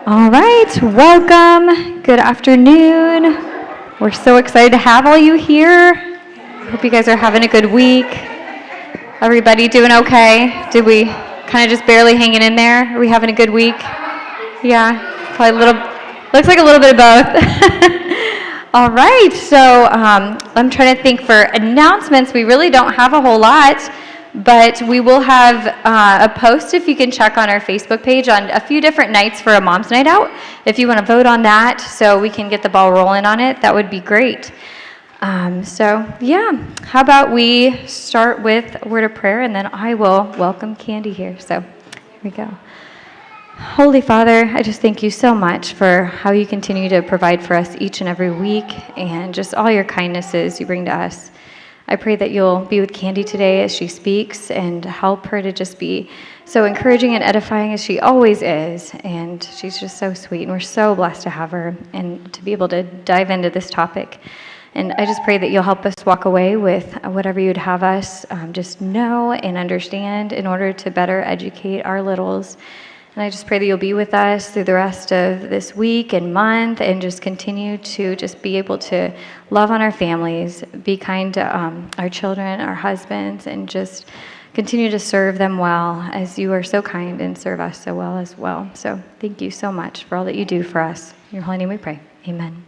All right, welcome. Good afternoon. We're so excited to have all you here. Hope you guys are having a good week. Everybody doing okay? Did we kind of just barely hanging in there? Are we having a good week? Yeah, probably looks like a little bit of both. All right, so I'm trying to think for announcements. We really don't have a whole lot. But we will have a post, if you can check on our Facebook page, on a few different nights for a mom's night out. If you want to vote on that so we can get the ball rolling on it, that would be great. How about we start with a word of prayer, and then I will welcome Candy here. So here we go. Holy Father, I just thank you so much for how you continue to provide for us each and every week, and just all your kindnesses you bring to us. I pray that you'll be with Candy today as she speaks and help her to just be so encouraging and edifying as she always is. And she's just so sweet, and we're so blessed to have her and to be able to dive into this topic. And I just pray that you'll help us walk away with whatever you'd have us just know and understand in order to better educate our littles. And I just pray that you'll be with us through the rest of this week and month, and just continue to just be able to love on our families, be kind to our children, our husbands, and just continue to serve them well, as you are so kind and serve us so well as well. So thank you so much for all that you do for us. In your holy name we pray. Amen.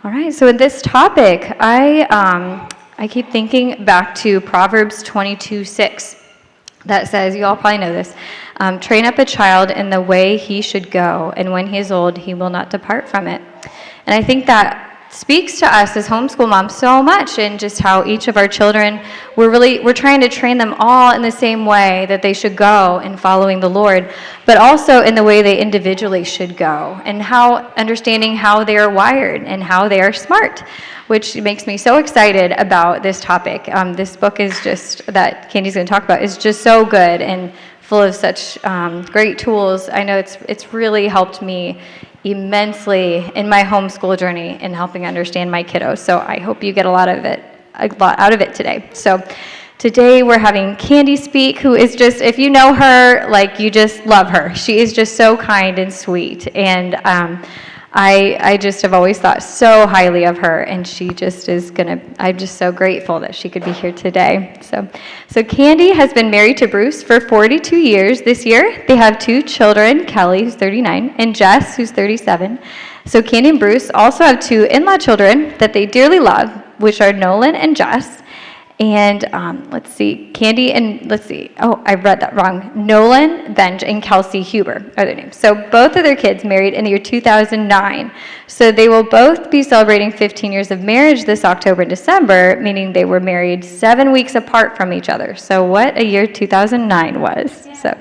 All right, so in this topic, I keep thinking back to Proverbs 22:6. That says, you all probably know this, train up a child in the way he should go, and when he is old, he will not depart from it. And I think that speaks to us as homeschool moms so much, and just how each of our children, we're trying to train them all in the same way that they should go in following the Lord, but also in the way they individually should go, and how understanding how they are wired and how they are smart, which makes me so excited about this topic. This book is just, that Candy's going to talk about, is just so good and full of such great tools. I know it's really helped me immensely in my homeschool journey in helping understand my kiddos. So I hope you get a lot out of it today. So today we're having Candy speak, who is just, if you know her, like, you just love her. She is just so kind and sweet, and I just have always thought so highly of her, and she just is I'm just so grateful that she could be here today. So Candy has been married to Bruce for 42 years this year. They have 2 children, Kelly, who's 39, and Jess, who's 37. So Candy and Bruce also have 2 in-law children that they dearly love, which are Nolan and Jess. And I read that wrong. Nolan, Benj, and Kelsey Huber are their names. So both of their kids married in the year 2009. So they will both be celebrating 15 years of marriage this October and December, meaning they were married 7 weeks apart from each other. So what a year 2009 was. Yeah. So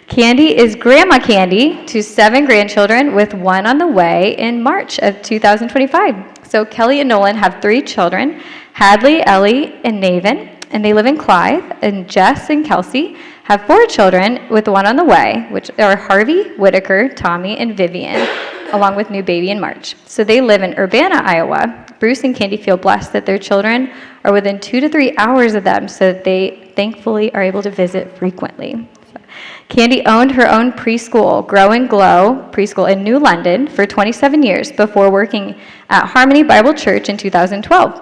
Candy is Grandma Candy to 7 grandchildren, with 1 on the way in March of 2025. So Kelly and Nolan have 3 children, Hadley, Ellie, and Naven, and they live in Clyde. And Jess and Kelsey have 4 children, with 1 on the way, which are Harvey, Whitaker, Tommy, and Vivian, along with new baby in March. So they live in Urbana, Iowa. Bruce and Candy feel blessed that their children are within 2 to 3 hours of them, so that they thankfully are able to visit frequently. Candy owned her own preschool, Grow and Glow Preschool, in New London for 27 years before working at Harmony Bible Church in 2012.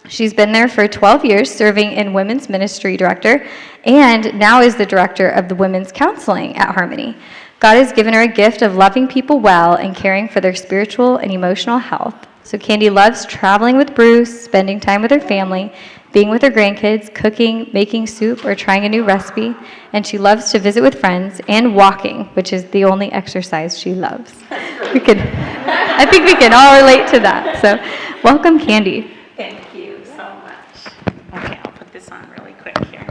She's been there for 12 years, serving in Women's Ministry Director, and now is the Director of the Women's Counseling at Harmony. God has given her a gift of loving people well and caring for their spiritual and emotional health. So Candy loves traveling with Bruce, spending time with her family, being with her grandkids, cooking, making soup, or trying a new recipe, and she loves to visit with friends and walking, which is the only exercise she loves. I think we can all relate to that. So welcome, Candy. Thank you so much. Okay, I'll put this on really quick here.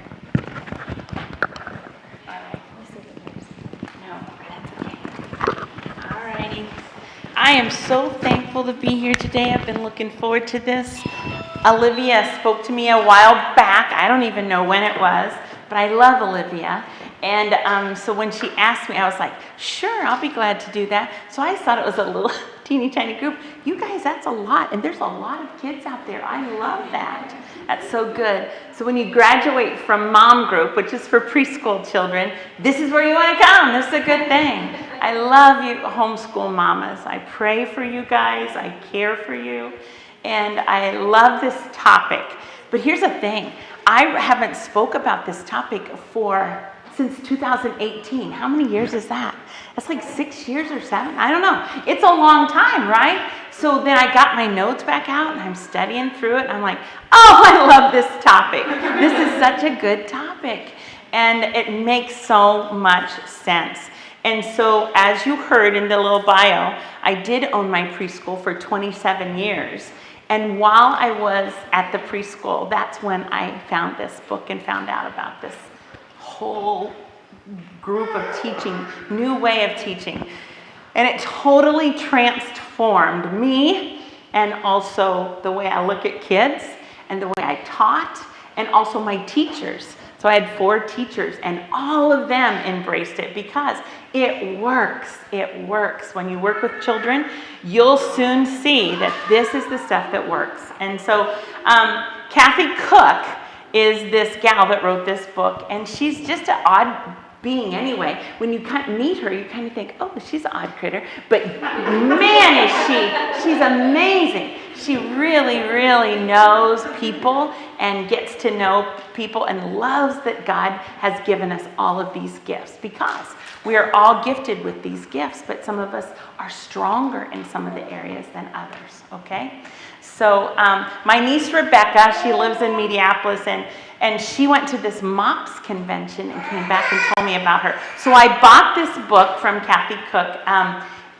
All right. No, that's okay. All righty. I am so thankful to be here today. I've been looking forward to this. Olivia spoke to me a while back. I don't even know when it was, but I love Olivia. And so when she asked me, I was like, sure, I'll be glad to do that. So I thought it was a little teeny tiny group. You guys, that's a lot. And there's a lot of kids out there. I love that. That's so good. So when you graduate from mom group, which is for preschool children, this is where you want to come. This is a good thing. I love you homeschool mamas. I pray for you guys. I care for you. And I love this topic. But here's the thing. I haven't spoke about this topic since 2018. How many years is that? That's like 6 years or 7. I don't know. It's a long time, right? So then I got my notes back out and I'm studying through it. And I'm like, oh, I love this topic. This is such a good topic. And it makes so much sense. And so as you heard in the little bio, I did own my preschool for 27 years. And while I was at the preschool, that's when I found this book and found out about this whole group of teaching, new way of teaching. And it totally transformed me and also the way I look at kids and the way I taught and also my teachers. So I had 4 teachers and all of them embraced it because it works. It works. When you work with children, you'll soon see that this is the stuff that works. And so Kathy Cook is this gal that wrote this book, and she's just an odd being anyway. When you meet her, you kind of think, oh, she's an odd critter. But man, she's amazing. She really, really knows people and gets to know people and loves that God has given us all of these gifts because we are all gifted with these gifts, but some of us are stronger in some of the areas than others, okay? So my niece Rebecca, she lives in Minneapolis, and she went to this MOPS convention and came back and told me about her. So I bought this book from Kathy Cook,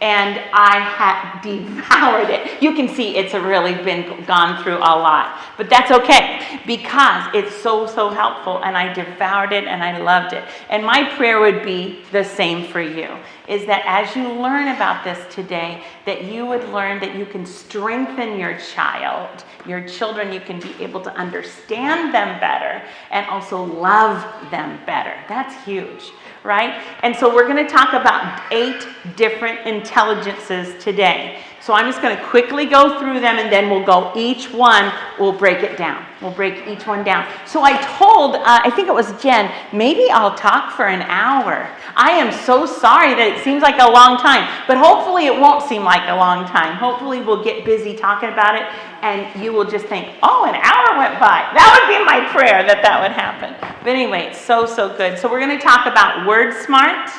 and I had devoured it. You can see it's really been gone through a lot, but that's okay because it's so, so helpful, and I devoured it and I loved it. And my prayer would be the same for you, is that as you learn about this today, that you would learn that you can strengthen your child, your children, you can be able to understand them better and also love them better. That's huge, right? And so we're going to talk about 8 different intelligences today. So I'm just going to quickly go through them and then we'll go each one, we'll break it down. We'll break each one down. So I told, I think it was Jen, maybe I'll talk for an hour. I am so sorry that it seems like a long time, but hopefully it won't seem like a long time. Hopefully we'll get busy talking about it and you will just think, oh, an hour went by. That would be my prayer that would happen. But anyway, it's so, so good. So we're going to talk about word smart,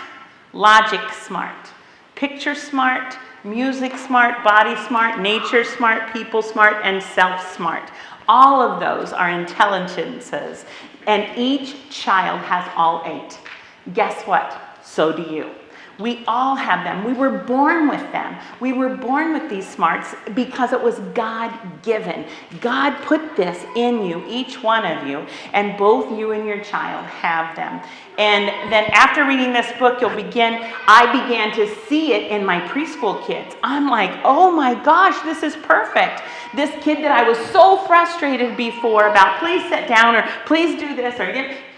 logic smart, picture smart, music smart, body smart, nature smart, people smart, and self smart. All of those are intelligences, and each child has all 8. Guess what? So do you. We all have them. We were born with them. We were born with these smarts because it was God-given. God put this in you, each one of you, and both you and your child have them. And then after reading this book, I began to see it in my preschool kids. I'm like, oh my gosh, this is perfect. This kid that I was so frustrated before about, please sit down or please do this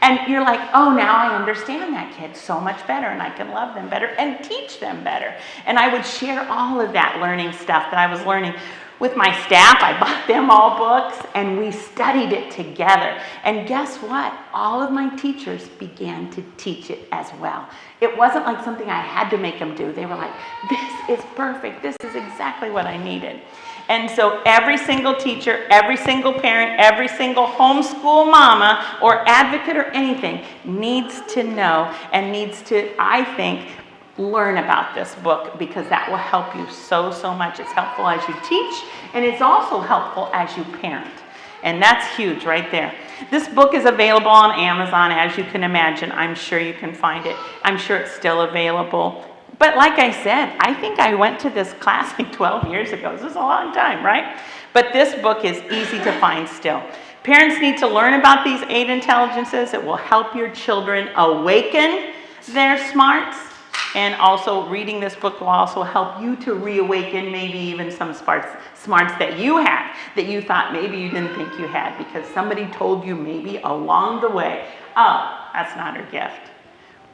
and you're like, oh, now I understand that kid so much better and I can love them better and teach them better. And I would share all of that learning stuff that I was learning with my staff. I bought them all books and we studied it together. And guess what? All of my teachers began to teach it as well. It wasn't like something I had to make them do. They were like, this is perfect. This is exactly what I needed. And so every single teacher, every single parent, every single homeschool mama or advocate or anything needs to know and needs to, I think, learn about this book because that will help you so, so much. It's helpful as you teach, and it's also helpful as you parent. And that's huge right there. This book is available on Amazon, as you can imagine. I'm sure you can find it. I'm sure it's still available. But like I said, I think I went to this class like 12 years ago. This is a long time, right? But this book is easy to find still. Parents need to learn about these 8 intelligences. It will help your children awaken their smarts. And also reading this book will also help you to reawaken maybe even some smarts that you had, that you thought maybe you didn't think you had because somebody told you maybe along the way, oh, that's not her gift.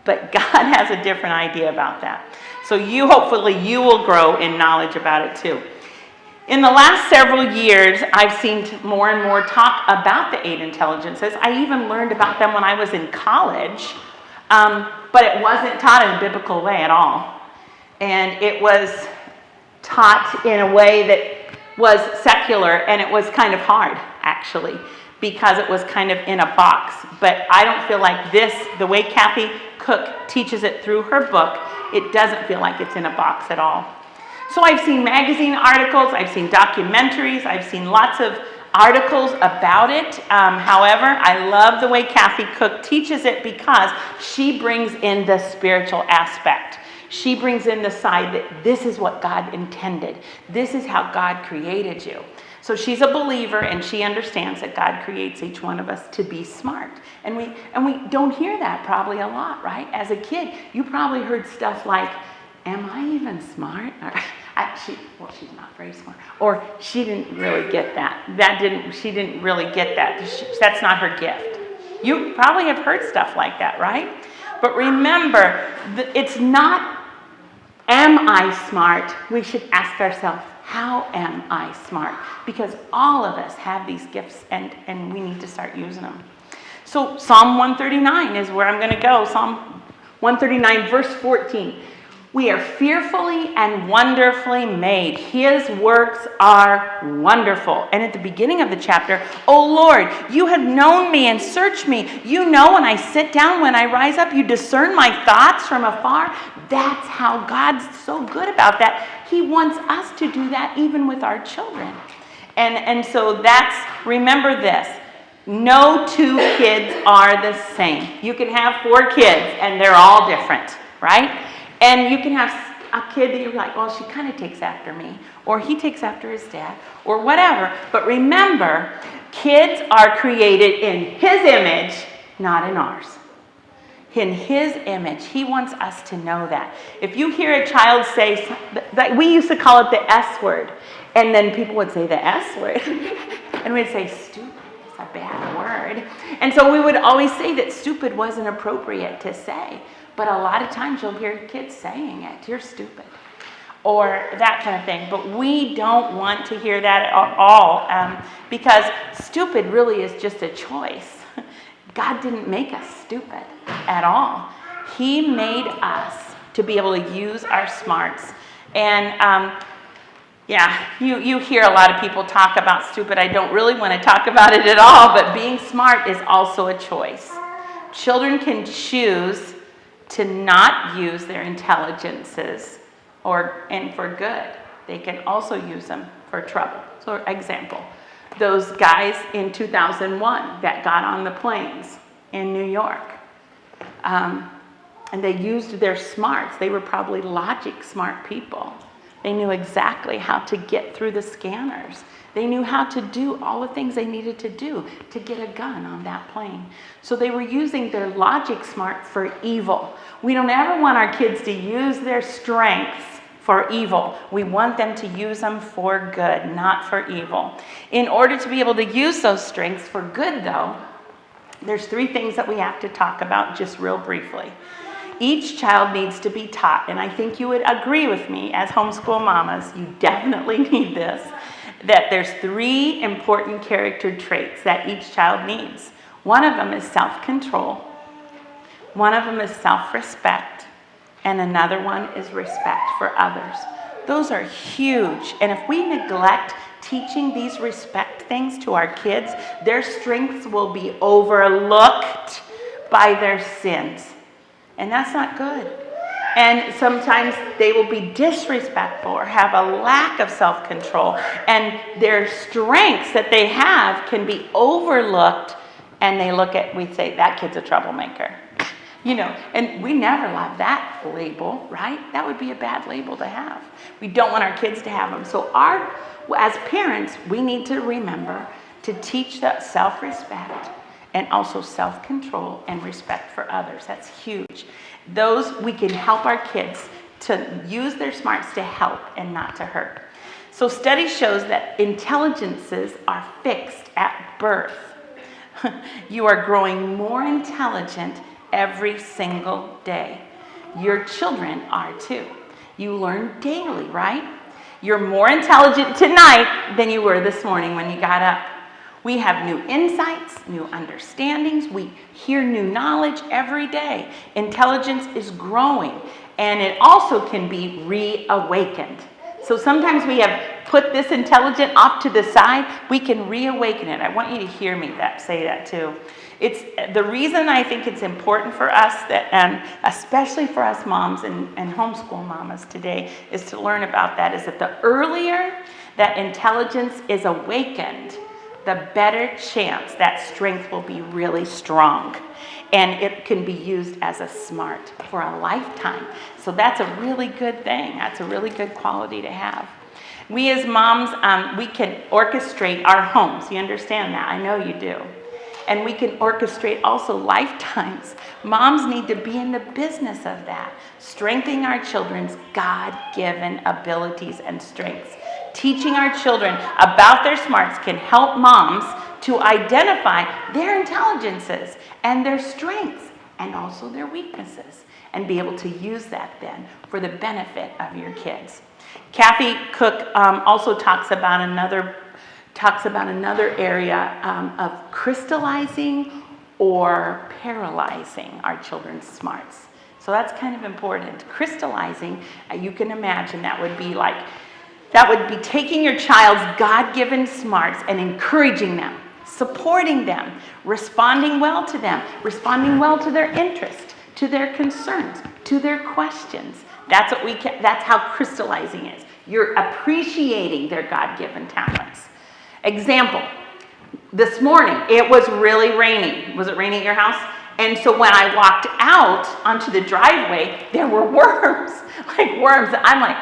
but God has a different idea about that. So hopefully you will grow in knowledge about it too. In the last several years, I've seen more and more talk about the 8 intelligences. I even learned about them when I was in college, but it wasn't taught in a biblical way at all. And it was taught in a way that was secular, and it was kind of hard, actually, because it was kind of in a box. But I don't feel like the way Kathy Cook teaches it through her book, it doesn't feel like it's in a box at all. So I've seen magazine articles, I've seen documentaries, I've seen lots of articles about it. However, I love the way Kathy Cook teaches it because she brings in the spiritual aspect. She brings in the side that this is what God intended. This is how God created you. So she's a believer, and she understands that God creates each one of us to be smart. And we don't hear that probably a lot, right? As a kid, you probably heard stuff like, am I even smart? Or, she's not very smart. Or she didn't really get that. She didn't really get that. That's not her gift. You probably have heard stuff like that, right? But remember, it's not, am I smart? We should ask ourselves, how am I smart? Because all of us have these gifts, and we need to start using them. So Psalm 139 is where I'm going to go. Psalm 139, verse 14. We are fearfully and wonderfully made. His works are wonderful. And at the beginning of the chapter, O Lord, you have known me and searched me. You know when I sit down, when I rise up, you discern my thoughts from afar. That's how God's so good about that. He wants us to do that even with our children. And so remember this. No 2 kids are the same. You can have 4 kids and they're all different, right? And you can have a kid that you're like, well, she kind of takes after me, or he takes after his dad, or whatever. But remember, kids are created in his image, not in ours. In his image. He wants us to know that. If you hear a child say, like we used to call it the S word, and then people would say the S word, and we'd say stupid. A bad word. And so we would always say that stupid wasn't appropriate to say. But a lot of times you'll hear kids saying it. You're stupid. Or that kind of thing. But we don't want to hear that at all because stupid really is just a choice. God didn't make us stupid at all. He made us to be able to use our smarts. And you hear a lot of people talk about stupid. I don't really want to talk about it at all, but being smart is also a choice. Children can choose to not use their intelligences and for good. They can also use them for trouble. So, example, those guys in 2001 that got on the planes in New York, and they used their smarts. They were probably logic smart people. They knew exactly how to get through the scanners. They knew how to do all the things they needed to do to get a gun on that plane. So they were using their logic smart for evil. We don't ever want our kids to use their strengths for evil. We want them to use them for good, not for evil. In order to be able to use those strengths for good, though, there's 3 things that we have to talk about just real briefly. Each child needs to be taught, and I think you would agree with me as homeschool mamas, you definitely need this, that there's 3 important character traits that each child needs. One of them is self-control, one of them is self-respect, and another one is respect for others. Those are huge, and if we neglect teaching these respect things to our kids, their strengths will be overlooked by their sins. And that's not good. And sometimes they will be disrespectful or have a lack of self-control. And their strengths that they have can be overlooked. And we say, that kid's a troublemaker. And we never love that label, right? That would be a bad label to have. We don't want our kids to have them. So as parents, we need to remember to teach that self-respect and also self-control and respect for others. That's huge. We can help our kids to use their smarts to help and not to hurt. So study shows that intelligences are fixed at birth. You are growing more intelligent every single day. Your children are too. You learn daily, right? You're more intelligent tonight than you were this morning when you got up. We have new insights, new understandings. We hear new knowledge every day. Intelligence is growing, and it also can be reawakened. So sometimes we have put this intelligence off to the side. We can reawaken it. I want you to hear me say that too. It's the reason I think it's important for us, that, and especially for us moms and homeschool mamas today, is to learn about that, is that the earlier that intelligence is awakened, the better chance that strength will be really strong. And it can be used as a smart for a lifetime. So that's a really good thing. That's a really good quality to have. We as moms, we can orchestrate our homes. You understand that? I know you do. And we can orchestrate also lifetimes. Moms need to be in the business of that, strengthening our children's God-given abilities and strengths. Teaching our children about their smarts can help moms to identify their intelligences and their strengths and also their weaknesses, and be able to use that then for the benefit of your kids. Kathy Cook also talks about another area of crystallizing or paralyzing our children's smarts. So that's kind of important. Crystallizing, you can imagine that would be taking your child's God-given smarts and encouraging them, supporting them, responding well to them, responding well to their interest, to their concerns, to their questions. That's how crystallizing is. You're appreciating their God-given talents. Example, this morning it was really raining. Was it raining at your house? And so when I walked out onto the driveway, there were worms, like worms. I'm like,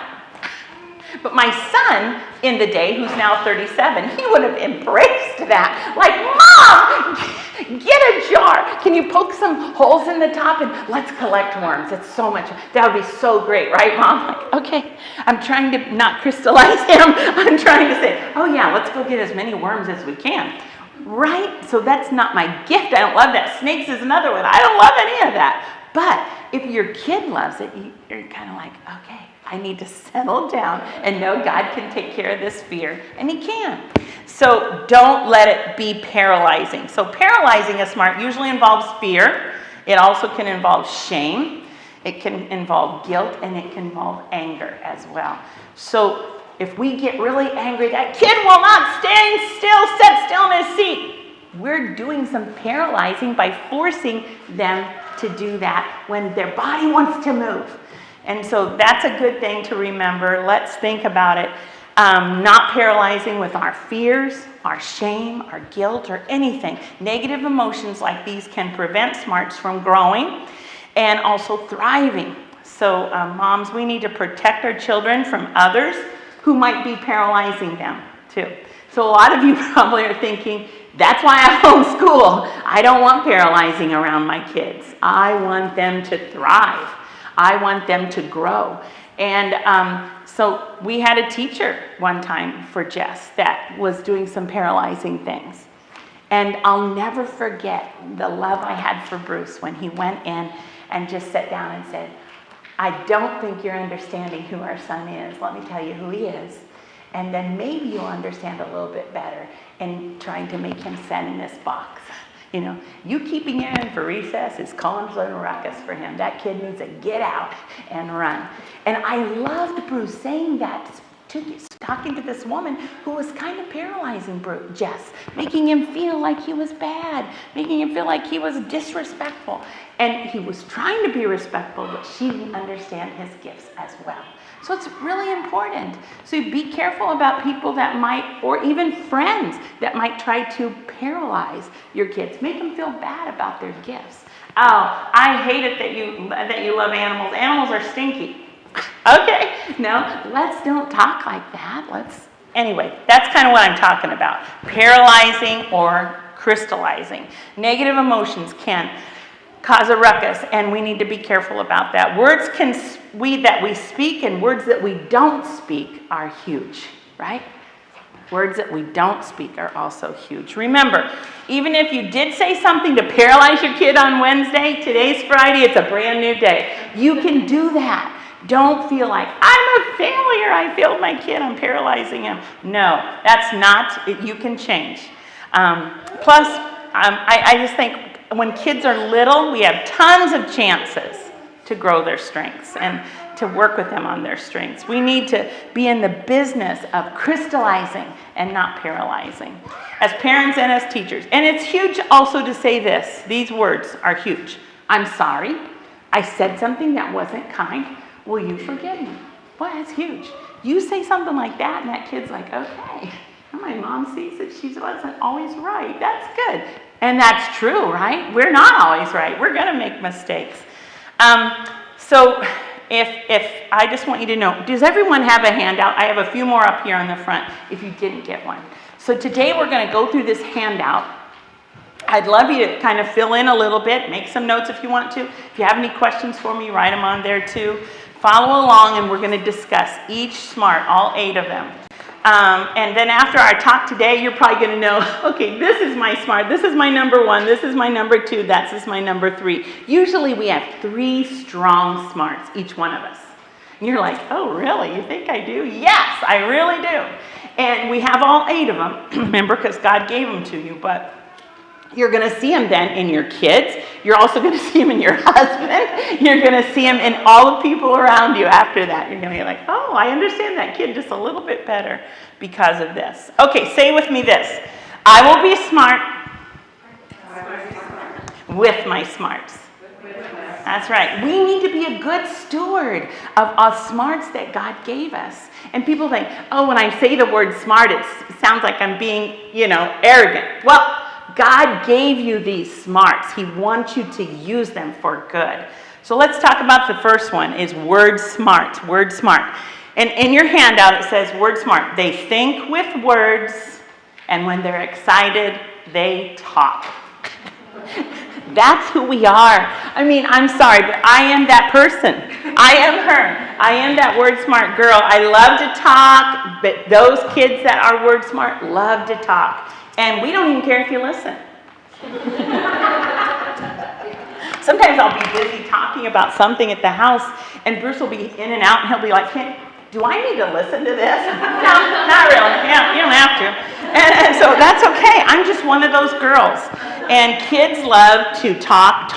but my son in the day, who's now 37, he would have embraced that. Like, Mom, get a jar. Can you poke some holes in the top and let's collect worms? It's so much, that would be so great, right, Mom? Like, okay, I'm trying to not crystallize him. I'm trying to say, oh yeah, let's go get as many worms as we can. Right? So that's not my gift. I don't love that. Snakes is another one. I don't love any of that. But if your kid loves it, you're kind of like, okay, I need to settle down and know God can take care of this fear, and He can. So don't let it be paralyzing. So paralyzing a smart usually involves fear. It also can involve shame. It can involve guilt, and it can involve anger as well. So if we get really angry, that kid will not sit still in his seat. We're doing some paralyzing by forcing them to do that when their body wants to move. And so that's a good thing to remember. Let's think about it. Not paralyzing with our fears, our shame, our guilt, or anything. Negative emotions like these can prevent smarts from growing and also thriving. So moms, we need to protect our children from others who might be paralyzing them too. So a lot of you probably are thinking, that's why I homeschool. I don't want paralyzing around my kids. I want them to thrive. I want them to grow. And so we had a teacher one time for Jess that was doing some paralyzing things. And I'll never forget the love I had for Bruce when he went in and just sat down and said, I don't think you're understanding who our son is. Let me tell you who he is. And then maybe you'll understand a little bit better in trying to make him sit in this box. You know, you keeping him in for recess is causing a ruckus for him. That kid needs to get out and run. And I loved Bruce saying that, talking to this woman who was kind of paralyzing Jess, making him feel like he was bad, making him feel like he was disrespectful. And he was trying to be respectful, but she didn't understand his gifts as well. So it's really important. So be careful about people that might, or even friends that might try to paralyze your kids. Make them feel bad about their gifts. Oh, I hate it that you love animals. Animals are stinky. Okay, no, let's don't talk like that. Anyway, that's kind of what I'm talking about. Paralyzing or crystallizing. Negative emotions can cause a ruckus, and we need to be careful about that. Words that we speak and words that we don't speak are huge, right? Words that we don't speak are also huge. Remember, even if you did say something to paralyze your kid on Wednesday, today's Friday, it's a brand new day. You can do that. Don't feel like, I'm a failure, I failed my kid, I'm paralyzing him. No, that's not, you can change. Plus, I just think when kids are little, we have tons of chances to grow their strengths and to work with them on their strengths. We need to be in the business of crystallizing and not paralyzing as parents and as teachers. And it's huge also to say this. These words are huge. I'm sorry. I said something that wasn't kind. Will you forgive me? Boy, that's huge. You say something like that and that kid's like, okay. And my mom sees that she wasn't always right. That's good. And that's true, right? We're not always right. We're going to make mistakes. So if I just want you to know, does everyone have a handout? I have a few more up here on the front if you didn't get one. So today we're going to go through this handout. I'd love you to kind of fill in a little bit, make some notes if you want to. If you have any questions for me, write them on there too. Follow along and we're going to discuss each SMART, all 8 of them. And then after our talk today, you're probably going to know, okay, this is my SMART, this is my number 1, this is my number 2, this is my number 3. Usually we have 3 strong SMARTs, each one of us. And you're like, oh, really? You think I do? Yes, I really do. And we have all 8 of them, remember, because God gave them to you, but you're going to see them then in your kids. You're also going to see them in your husband. You're going to see them in all the people around you after that. You're going to be like, oh, I understand that kid just a little bit better because of this. Okay, say with me this. I will be smart with my smarts. That's right. We need to be a good steward of smarts that God gave us. And people think, oh, when I say the word smart, it sounds like I'm being, arrogant. Well, God gave you these smarts. He wants you to use them for good. So let's talk about the first one is word smart. Word smart. And in your handout it says word smart. They think with words, and when they're excited, they talk. That's who we are. I mean, I'm sorry, but I am that person. I am her. I am that word smart girl. I love to talk, but those kids that are word smart love to talk. And we don't even care if you listen. Sometimes I'll be busy talking about something at the house, and Bruce will be in and out, and he'll be like, do I need to listen to this? No, not really. Yeah, you don't have to. And so that's okay. I'm just one of those girls. And kids love to talk,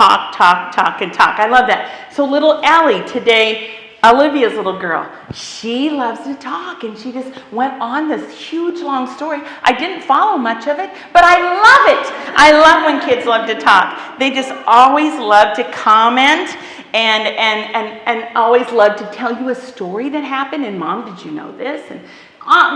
and talk. I love that. So little Ellie today, Olivia's little girl, she loves to talk, and she just went on this huge long story. I didn't follow much of it, but I love it. I love when kids love to talk. They just always love to comment and always love to tell you a story that happened. And Mom, did you know this? And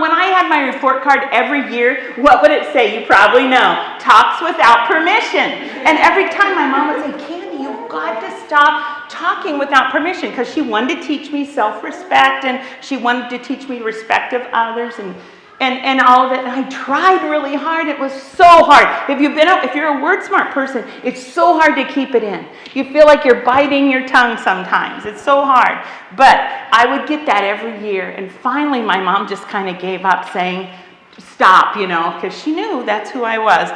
when I had my report card every year, what would it say? You probably know. Talks without permission. And every time my mom would say, Candy, you've got to stop talking without permission, because she wanted to teach me self-respect, and she wanted to teach me respect of others and all of it. And I tried really hard. It was so hard. If you're a word smart person, it's so hard to keep it in. You feel like you're biting your tongue sometimes. It's so hard. But I would get that every year. And finally, my mom just kind of gave up, saying, stop, because she knew that's who I was.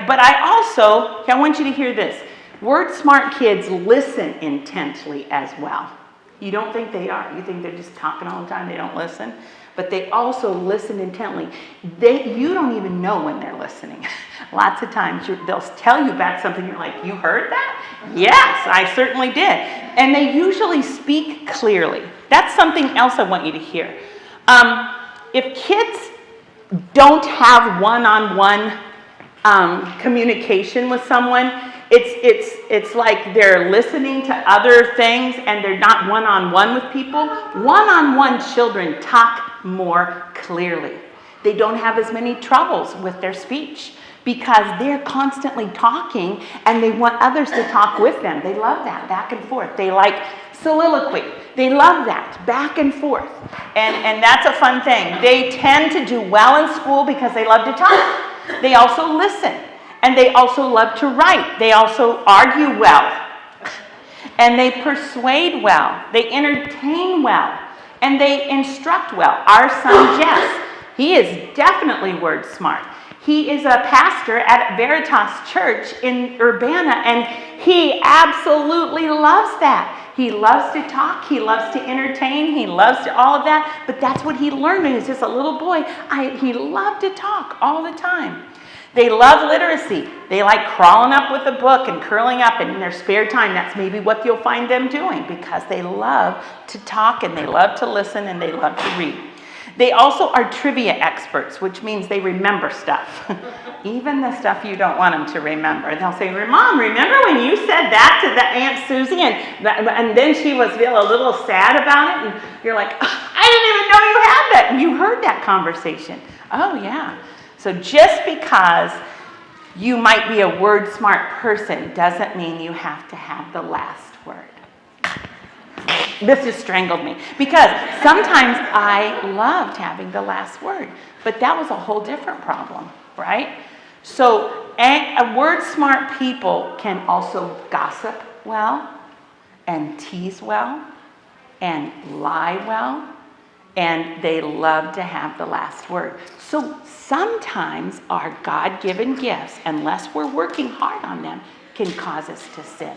But I want you to hear this. Word smart kids listen intently as well. You don't think they are. You think they're just talking all the time. They don't listen. But they also listen intently. You don't even know when they're listening. Lots of times they'll tell you back something. You're like, you heard that? Yes, I certainly did. And they usually speak clearly. That's something else I want you to hear. If kids don't have one-on-one communication with someone, it's like they're listening to other things and they're not one-on-one with people. One-on-one children talk more clearly. They don't have as many troubles with their speech because they're constantly talking and they want others to talk with them. They love that, back and forth. They like soliloquy. They love that, back and forth. And that's a fun thing. They tend to do well in school because they love to talk. They also listen. And they also love to write. They also argue well. And they persuade well. They entertain well. And they instruct well. Our son, Jess, He is definitely word smart. He is a pastor at Veritas Church in Urbana, and he absolutely loves that. He loves to talk. He loves to entertain. He loves to all of that. But that's what he learned when he was just a little boy. He loved to talk all the time. They love literacy. They like crawling up with a book and curling up, and in their spare time, that's maybe what you'll find them doing, because they love to talk and they love to listen and they love to read. They also are trivia experts, which means they remember stuff. Even the stuff you don't want them to remember. They'll say, Mom, remember when you said that to the Aunt Susie and then she was a little sad about it? And you're like, I didn't even know you had that. And you heard that conversation. Oh, yeah. So just because you might be a word smart person doesn't mean you have to have the last word. This just strangled me, because sometimes I loved having the last word, but that was a whole different problem, right? So word smart people can also gossip well and tease well and lie well, and they love to have the last word. So sometimes our God-given gifts, unless we're working hard on them, can cause us to sin.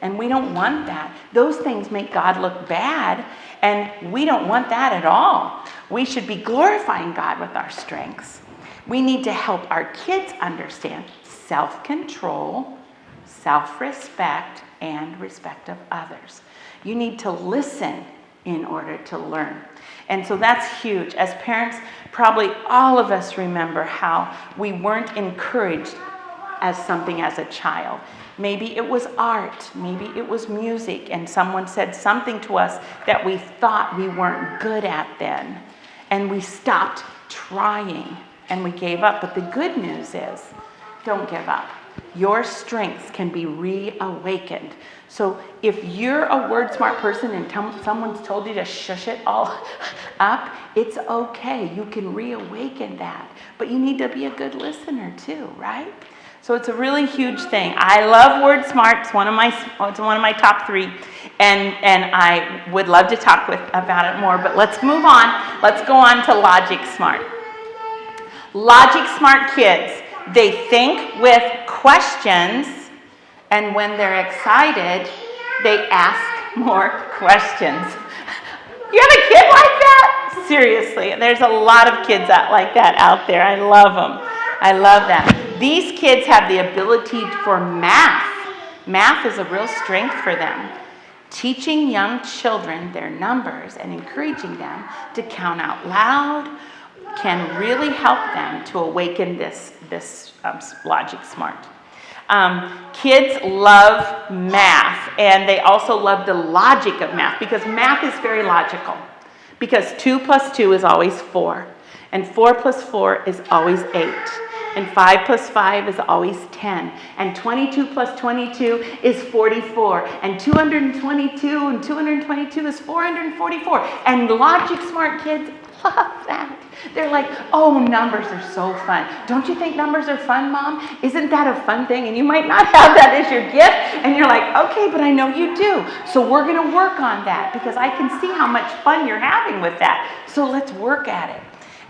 And we don't want that. Those things make God look bad, and we don't want that at all. We should be glorifying God with our strengths. We need to help our kids understand self-control, self-respect, and respect of others. You need to listen in order to learn. And so that's huge. As parents, probably all of us remember how we weren't encouraged as something as a child. Maybe it was art, maybe it was music, and someone said something to us that we thought we weren't good at then, and we stopped trying and we gave up. But the good news is, don't give up. Your strengths can be reawakened. So if you're a word smart person and someone's told you to shush it all up, it's okay. You can reawaken that. But you need to be a good listener too, right? So it's a really huge thing. I love word smart. It's one of my top 3, and I would love to talk about it more. But let's move on. Let's go on to logic smart. Logic smart kids, they think with questions, and when they're excited, they ask more questions. You have a kid like that? Seriously, there's a lot of kids like that out there. I love them. I love that. These kids have the ability for math. Math is a real strength for them. Teaching young children their numbers and encouraging them to count out loud can really help them to awaken this logic smart. Kids love math, and they also love the logic of math, because math is very logical. Because 2 plus 2 is always 4, and 4 plus 4 is always 8. And 5 plus 5 is always 10. And 22 plus 22 is 44. And 222 and 222 is 444. And logic smart kids love that. They're like, oh, numbers are so fun. Don't you think numbers are fun, Mom? Isn't that a fun thing? And you might not have that as your gift. And you're like, okay, but I know you do. So we're going to work on that, because I can see how much fun you're having with that. So let's work at it.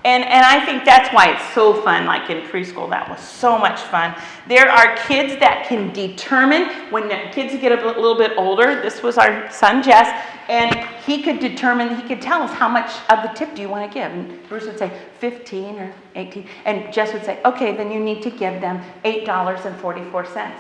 And I think that's why it's so fun, like in preschool. That was so much fun. There are kids that can determine, when the kids get a little bit older, this was our son Jess, and he could tell us how much of the tip do you want to give. And Bruce would say 15 or 18. And Jess would say, okay, then you need to give them $8.44.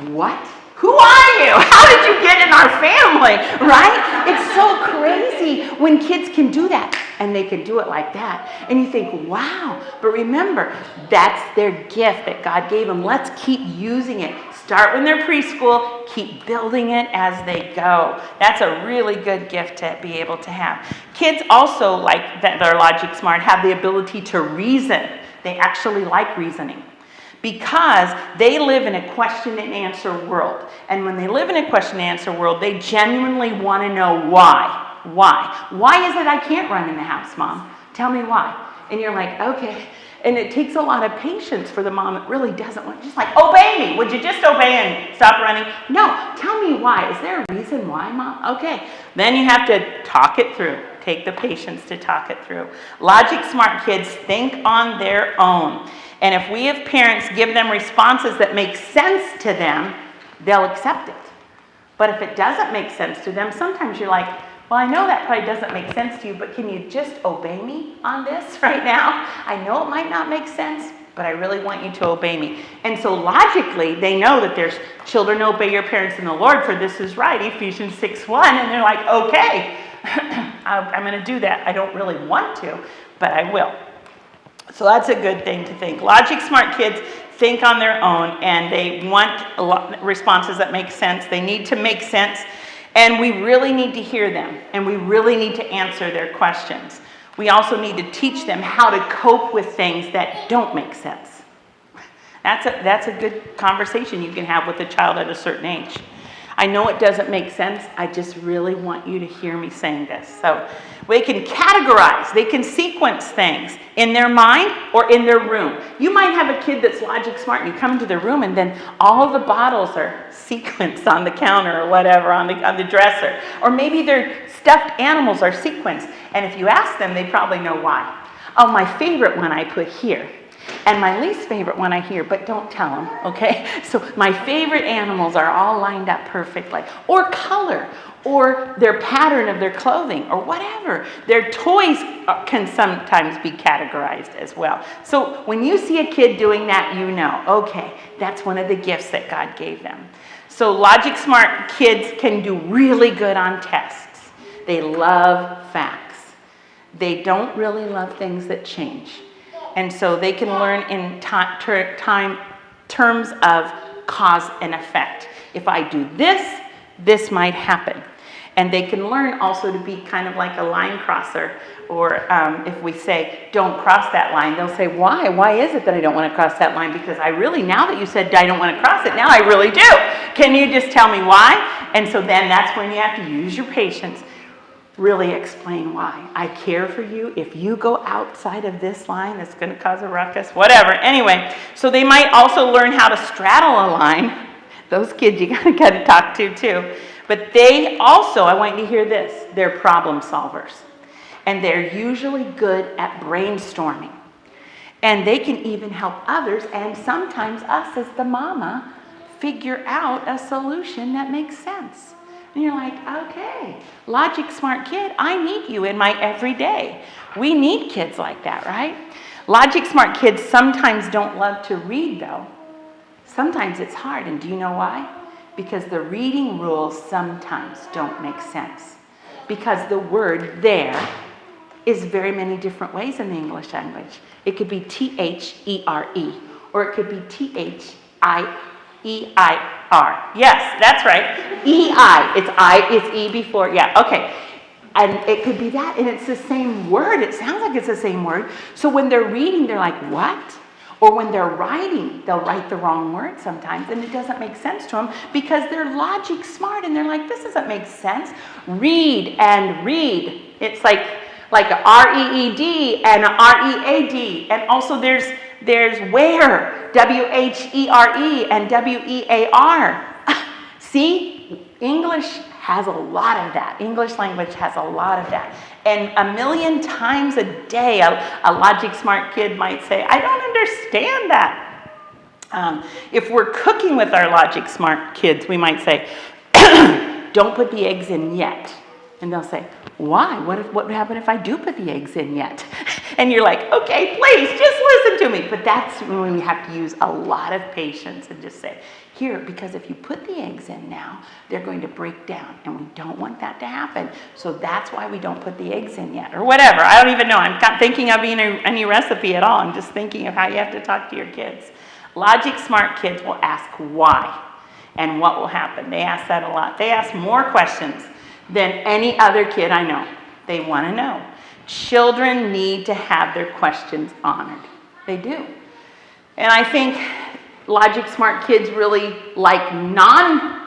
What? Who are you? How did you get in our family, right? It's so crazy when kids can do that, and they can do it like that. And you think, wow. But remember, that's their gift that God gave them. Let's keep using it. Start when they're preschool, keep building it as they go. That's a really good gift to be able to have. Kids also, like that they're logic smart, have the ability to reason. They actually like reasoning, because they live in a question and answer world. And when they live in a question and answer world, they genuinely want to know why. Why? Why is it I can't run in the house, Mom? Tell me why. And you're like, okay. And it takes a lot of patience for the mom that really doesn't want, just like, obey me. Would you just obey and stop running? No, tell me why. Is there a reason why, Mom? Okay. Then you have to talk it through. Take the patience to talk it through. Logic smart kids think on their own. And if we as parents give them responses that make sense to them, they'll accept it. But if it doesn't make sense to them, sometimes you're like, well, I know that probably doesn't make sense to you, but can you just obey me on this right now? I know it might not make sense, but I really want you to obey me. And so logically, they know that there's children obey your parents in the Lord, for this is right, Ephesians 6:1, and they're like, okay, I'm going to do that. I don't really want to, but I will. So that's a good thing to think. Logic smart kids think on their own, and they want responses that make sense. They need to make sense, and we really need to hear them, and we really need to answer their questions. We also need to teach them how to cope with things that don't make sense. That's a good conversation you can have with a child at a certain age. I know it doesn't make sense. I just really want you to hear me saying this. So they can categorize, they can sequence things in their mind or in their room. You might have a kid that's logic smart and you come into the room and then all of the bottles are sequenced on the counter or whatever, on the dresser. Or maybe their stuffed animals are sequenced. And if you ask them, they probably know why. Oh, my favorite one I put here. And my least favorite one I hear, but don't tell them, okay? So my favorite animals are all lined up perfectly. Or color, or their pattern of their clothing, or whatever. Their toys can sometimes be categorized as well. So when you see a kid doing that, you know, okay, that's one of the gifts that God gave them. So logic smart kids can do really good on tests. They love facts. They don't really love things that change. And so they can learn in terms of cause and effect. If I do this, this might happen. And they can learn also to be kind of like a line crosser. Or if we say, don't cross that line, they'll say, why? Why is it that I don't want to cross that line? Because I really, now that you said I don't want to cross it, now I really do. Can you just tell me why? And so then that's when you have to use your patience. Really explain why. I care for you. If you go outside of this line, it's going to cause a ruckus, whatever. Anyway, so they might also learn how to straddle a line. Those kids you got to talk to too. But they also, I want you to hear this, they're problem solvers. And they're usually good at brainstorming. And they can even help others and sometimes us as the mama figure out a solution that makes sense. And you're like, okay, logic smart kid, I need you in my everyday. We need kids like that, right? Logic smart kids sometimes don't love to read though. Sometimes it's hard, and do you know why? Because the reading rules sometimes don't make sense. Because the word there is very many different ways in the English language. It could be T-H-E-R-E, or it could be T-H-I-E-I-R. Yes, that's right. E-I. It's E before. Yeah, okay. And it could be that, and it's the same word. It sounds like it's the same word. So when they're reading, they're like, what? Or when they're writing, they'll write the wrong word sometimes, and it doesn't make sense to them because they're logic smart, and they're like, this doesn't make sense. Read and read. It's like a R-E-E-D and a R-E-A-D. And also there's where, W-H-E-R-E and W-E-A-R. See, English has a lot of that. English language has a lot of that. And a million times a day, a logic smart kid might say, I don't understand that. If we're cooking with our logic smart kids, we might say, don't put the eggs in yet. And they'll say, why? What would happen if I do put the eggs in yet? And you're like, okay, please, just listen to me. But that's when we have to use a lot of patience and just say, here, because if you put the eggs in now, they're going to break down, and we don't want that to happen. So that's why we don't put the eggs in yet, or whatever. I don't even know. I'm not thinking of any recipe at all. I'm just thinking of how you have to talk to your kids. Logic smart kids will ask why and what will happen. They ask that a lot. They ask more questions than any other kid I know. They want to know. Children need to have their questions honored. They do. And I think logic smart kids really like nonfiction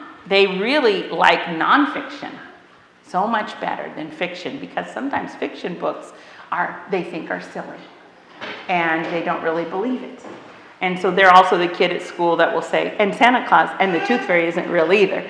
so much better than fiction, because sometimes fiction books they think are silly. and they don't really believe it. And so they're also the kid at school that will say, and Santa Claus and the Tooth Fairy isn't real either.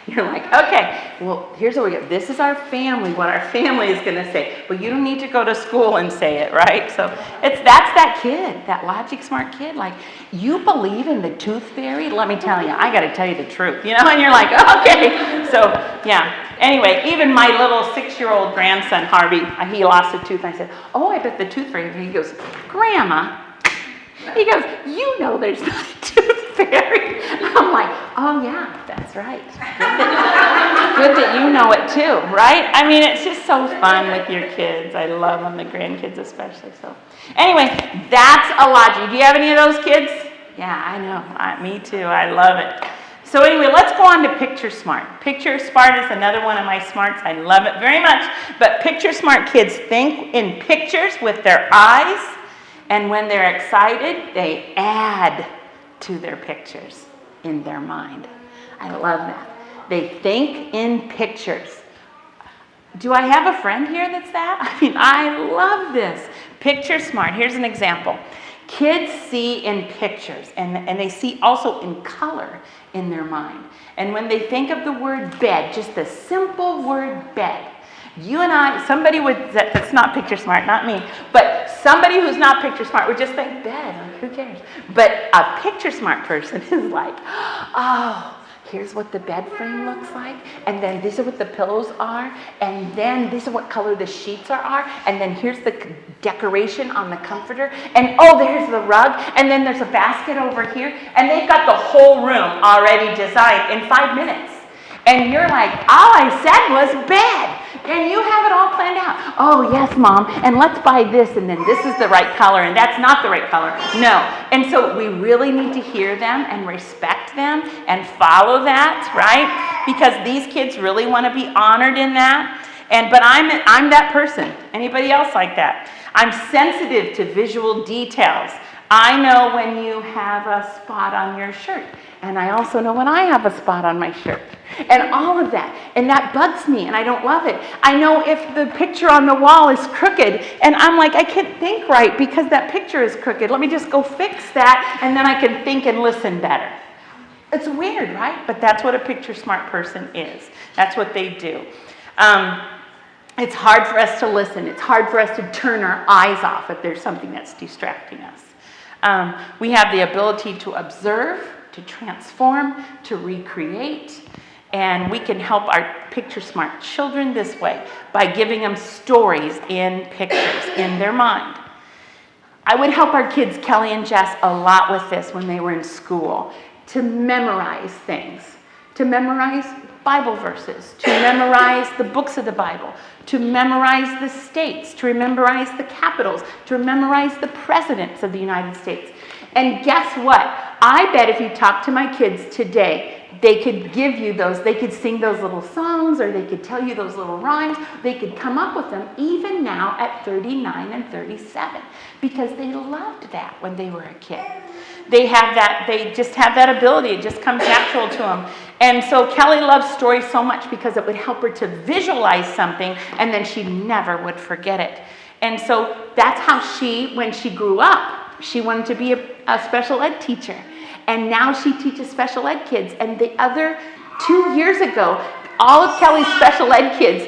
You're like, okay, well, here's what we get. This is our family, what our family is going to say. But you don't need to go to school and say it, right? So that's that kid, that logic smart kid. Like, you believe in the Tooth Fairy? Let me tell you, I got to tell you the truth, you know? And you're like, okay. So, yeah. Anyway, even my little 6-year-old grandson, Harvey, he lost a tooth. I said, oh, I bet the Tooth Fairy. He goes, Grandma. He goes, you know there's not a Tooth Fairy. I'm like, oh yeah, that's right. Good that you know it too, right? I mean, it's just so fun with your kids. I love them, the grandkids especially. So anyway, that's a logic. Do you have any of those kids? Yeah, I know. Me too. I love it. So anyway, let's go on to Picture Smart. Picture Smart is another one of my smarts. I love it very much. But Picture Smart kids think in pictures with their eyes. And when they're excited, they add to their pictures in their mind. I love that. They think in pictures. Do I have a friend here that's that? I mean, I love this. Picture Smart. Here's an example. Kids see in pictures, and they see also in color in their mind. And when they think of the word bed, just the simple word bed, you and I, somebody that's not Picture Smart, not me, but somebody who's not Picture Smart would just think bed, like who cares? But a Picture Smart person is like, oh, here's what the bed frame looks like, and then this is what the pillows are, and then this is what color the sheets are, and then here's the decoration on the comforter, and oh, there's the rug, and then there's a basket over here, and they've got the whole room already designed in 5 minutes. And you're like, all I said was bed. And you have it all planned out. Oh, yes, Mom. And let's buy this. And then this is the right color. And that's not the right color. No. And so we really need to hear them and respect them and follow that, right? Because these kids really want to be honored in that. But I'm that person. Anybody else like that? I'm sensitive to visual details. I know when you have a spot on your shirt. And I also know when I have a spot on my shirt. And all of that. And that bugs me, and I don't love it. I know if the picture on the wall is crooked, and I'm like, I can't think right because that picture is crooked. Let me just go fix that, and then I can think and listen better. It's weird, right? But that's what a Picture Smart person is. That's what they do. It's hard for us to listen. It's hard for us to turn our eyes off if there's something that's distracting us. We have the ability to observe, to transform, to recreate, and we can help our Picture Smart children this way by giving them stories in pictures in their mind. I would help our kids, Kelly and Jess, a lot with this when they were in school, to memorize things, to memorize Bible verses, to memorize the books of the Bible, to memorize the states, to memorize the capitals, to memorize the presidents of the United States. And guess what? I bet if you talk to my kids today, they could give you those, they could sing those little songs, or they could tell you those little rhymes. They could come up with them even now at 39 and 37 because they loved that when they were a kid. They have that, they just have that ability. It just comes natural to them. And so Kelly loves stories so much because it would help her to visualize something, and then she never would forget it. And so that's how she, when she grew up, she wanted to be a special ed teacher. And now she teaches special ed kids. And the other 2 years ago, all of Kelly's special ed kids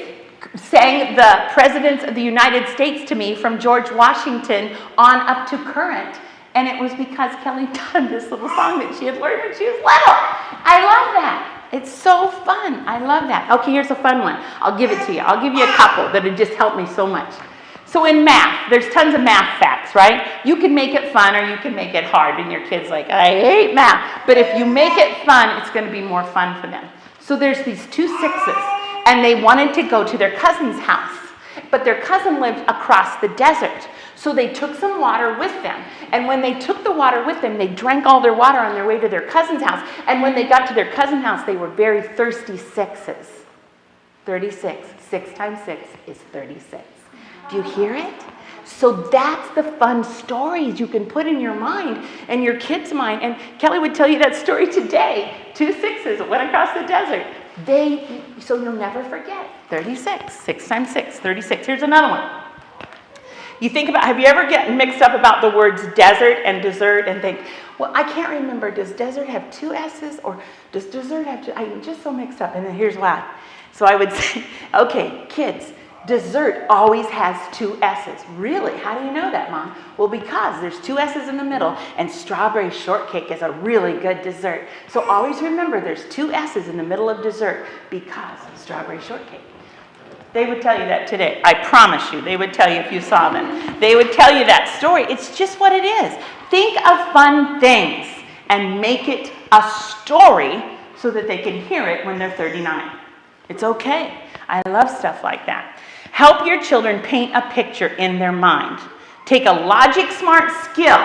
sang the Presidents of the United States to me from George Washington on up to current. And it was because Kelly done this little song that she had learned when she was little. I love that. It's so fun. I love that. Okay, here's a fun one. I'll give it to you. I'll give you a couple that have just helped me so much. So in math, there's tons of math facts, right? You can make it fun or you can make it hard, and your kid's like, I hate math. But if you make it fun, it's going to be more fun for them. So there's these 2 6s, and they wanted to go to their cousin's house. But their cousin lived across the desert. So they took some water with them. And when they took the water with them, they drank all their water on their way to their cousin's house. And when they got to their cousin's house, they were very thirsty 6s. 36. 6 times 6 is 36. Do you hear it? So that's the fun stories you can put in your mind and your kid's mind. And Kelly would tell you that story today. 2 6s that went across the desert. So you'll never forget. 36. 6 times 6, 36. Here's another one. You think about, have you ever gotten mixed up about the words desert and dessert and think, well, I can't remember, does desert have 2 S's or does dessert have 2? I'm just so mixed up, and then here's why. So I would say, okay, kids, dessert always has 2 S's. Really? How do you know that, Mom? Well, because there's 2 S's in the middle, and strawberry shortcake is a really good dessert. So always remember there's 2 S's in the middle of dessert because strawberry shortcake. They would tell you that today. I promise you, they would tell you if you saw them. They would tell you that story. It's just what it is. Think of fun things and make it a story so that they can hear it when they're 39. It's okay. I love stuff like that. Help your children paint a picture in their mind. Take a logic smart skill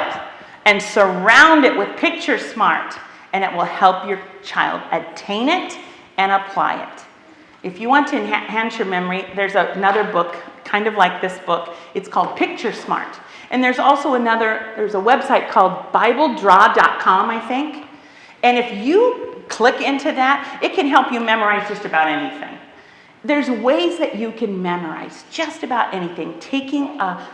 and surround it with picture smart, and it will help your child attain it and apply it. If you want to enhance your memory, there's another book, kind of like this book. It's called Picture Smart. And there's also there's a website called BibleDraw.com, I think. And if you click into that, it can help you memorize just about anything. There's ways that you can memorize just about anything, taking a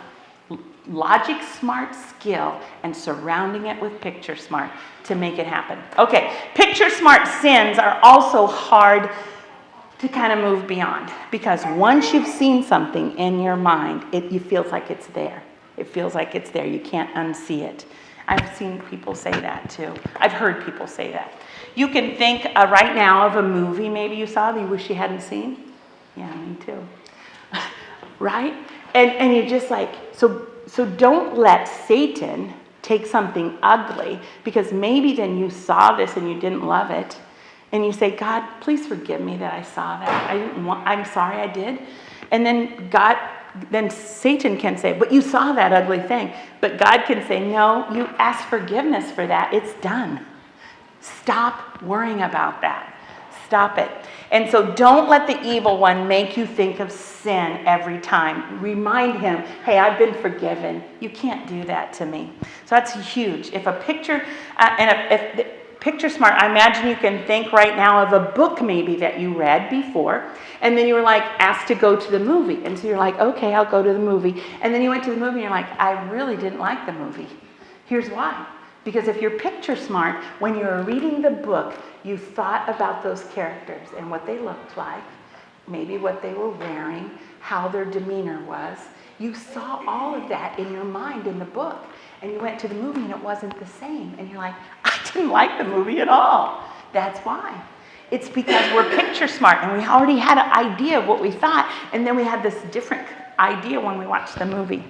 logic smart skill and surrounding it with picture smart to make it happen. Okay, picture smart sins are also hard to kind of move beyond, because once you've seen something in your mind, it feels like it's there. It feels like it's there. You can't unsee it. I've seen people say that too. I've heard people say that. You can think right now of a movie maybe you saw that you wish you hadn't seen. Yeah, me too. Right? And you're just like, so don't let Satan take something ugly, because maybe then you saw this and you didn't love it. And you say, God, please forgive me that I saw that. I'm sorry I did. And then Satan can say, but you saw that ugly thing. But God can say, no, you ask forgiveness for that. It's done. Stop worrying about that. Stop it. And so don't let the evil one make you think of sin every time. Remind him, hey, I've been forgiven. You can't do that to me. So that's huge. If a picture, Picture Smart, I imagine you can think right now of a book maybe that you read before, and then you were like asked to go to the movie. And so you're like, okay, I'll go to the movie. And then you went to the movie and you're like, I really didn't like the movie. Here's why. Because if you're picture smart, when you were reading the book, you thought about those characters and what they looked like, maybe what they were wearing, how their demeanor was. You saw all of that in your mind in the book. And you went to the movie and it wasn't the same. And you're like, I didn't like the movie at all. That's why. It's because we're picture smart and we already had an idea of what we thought. And then we had this different idea when we watched the movie.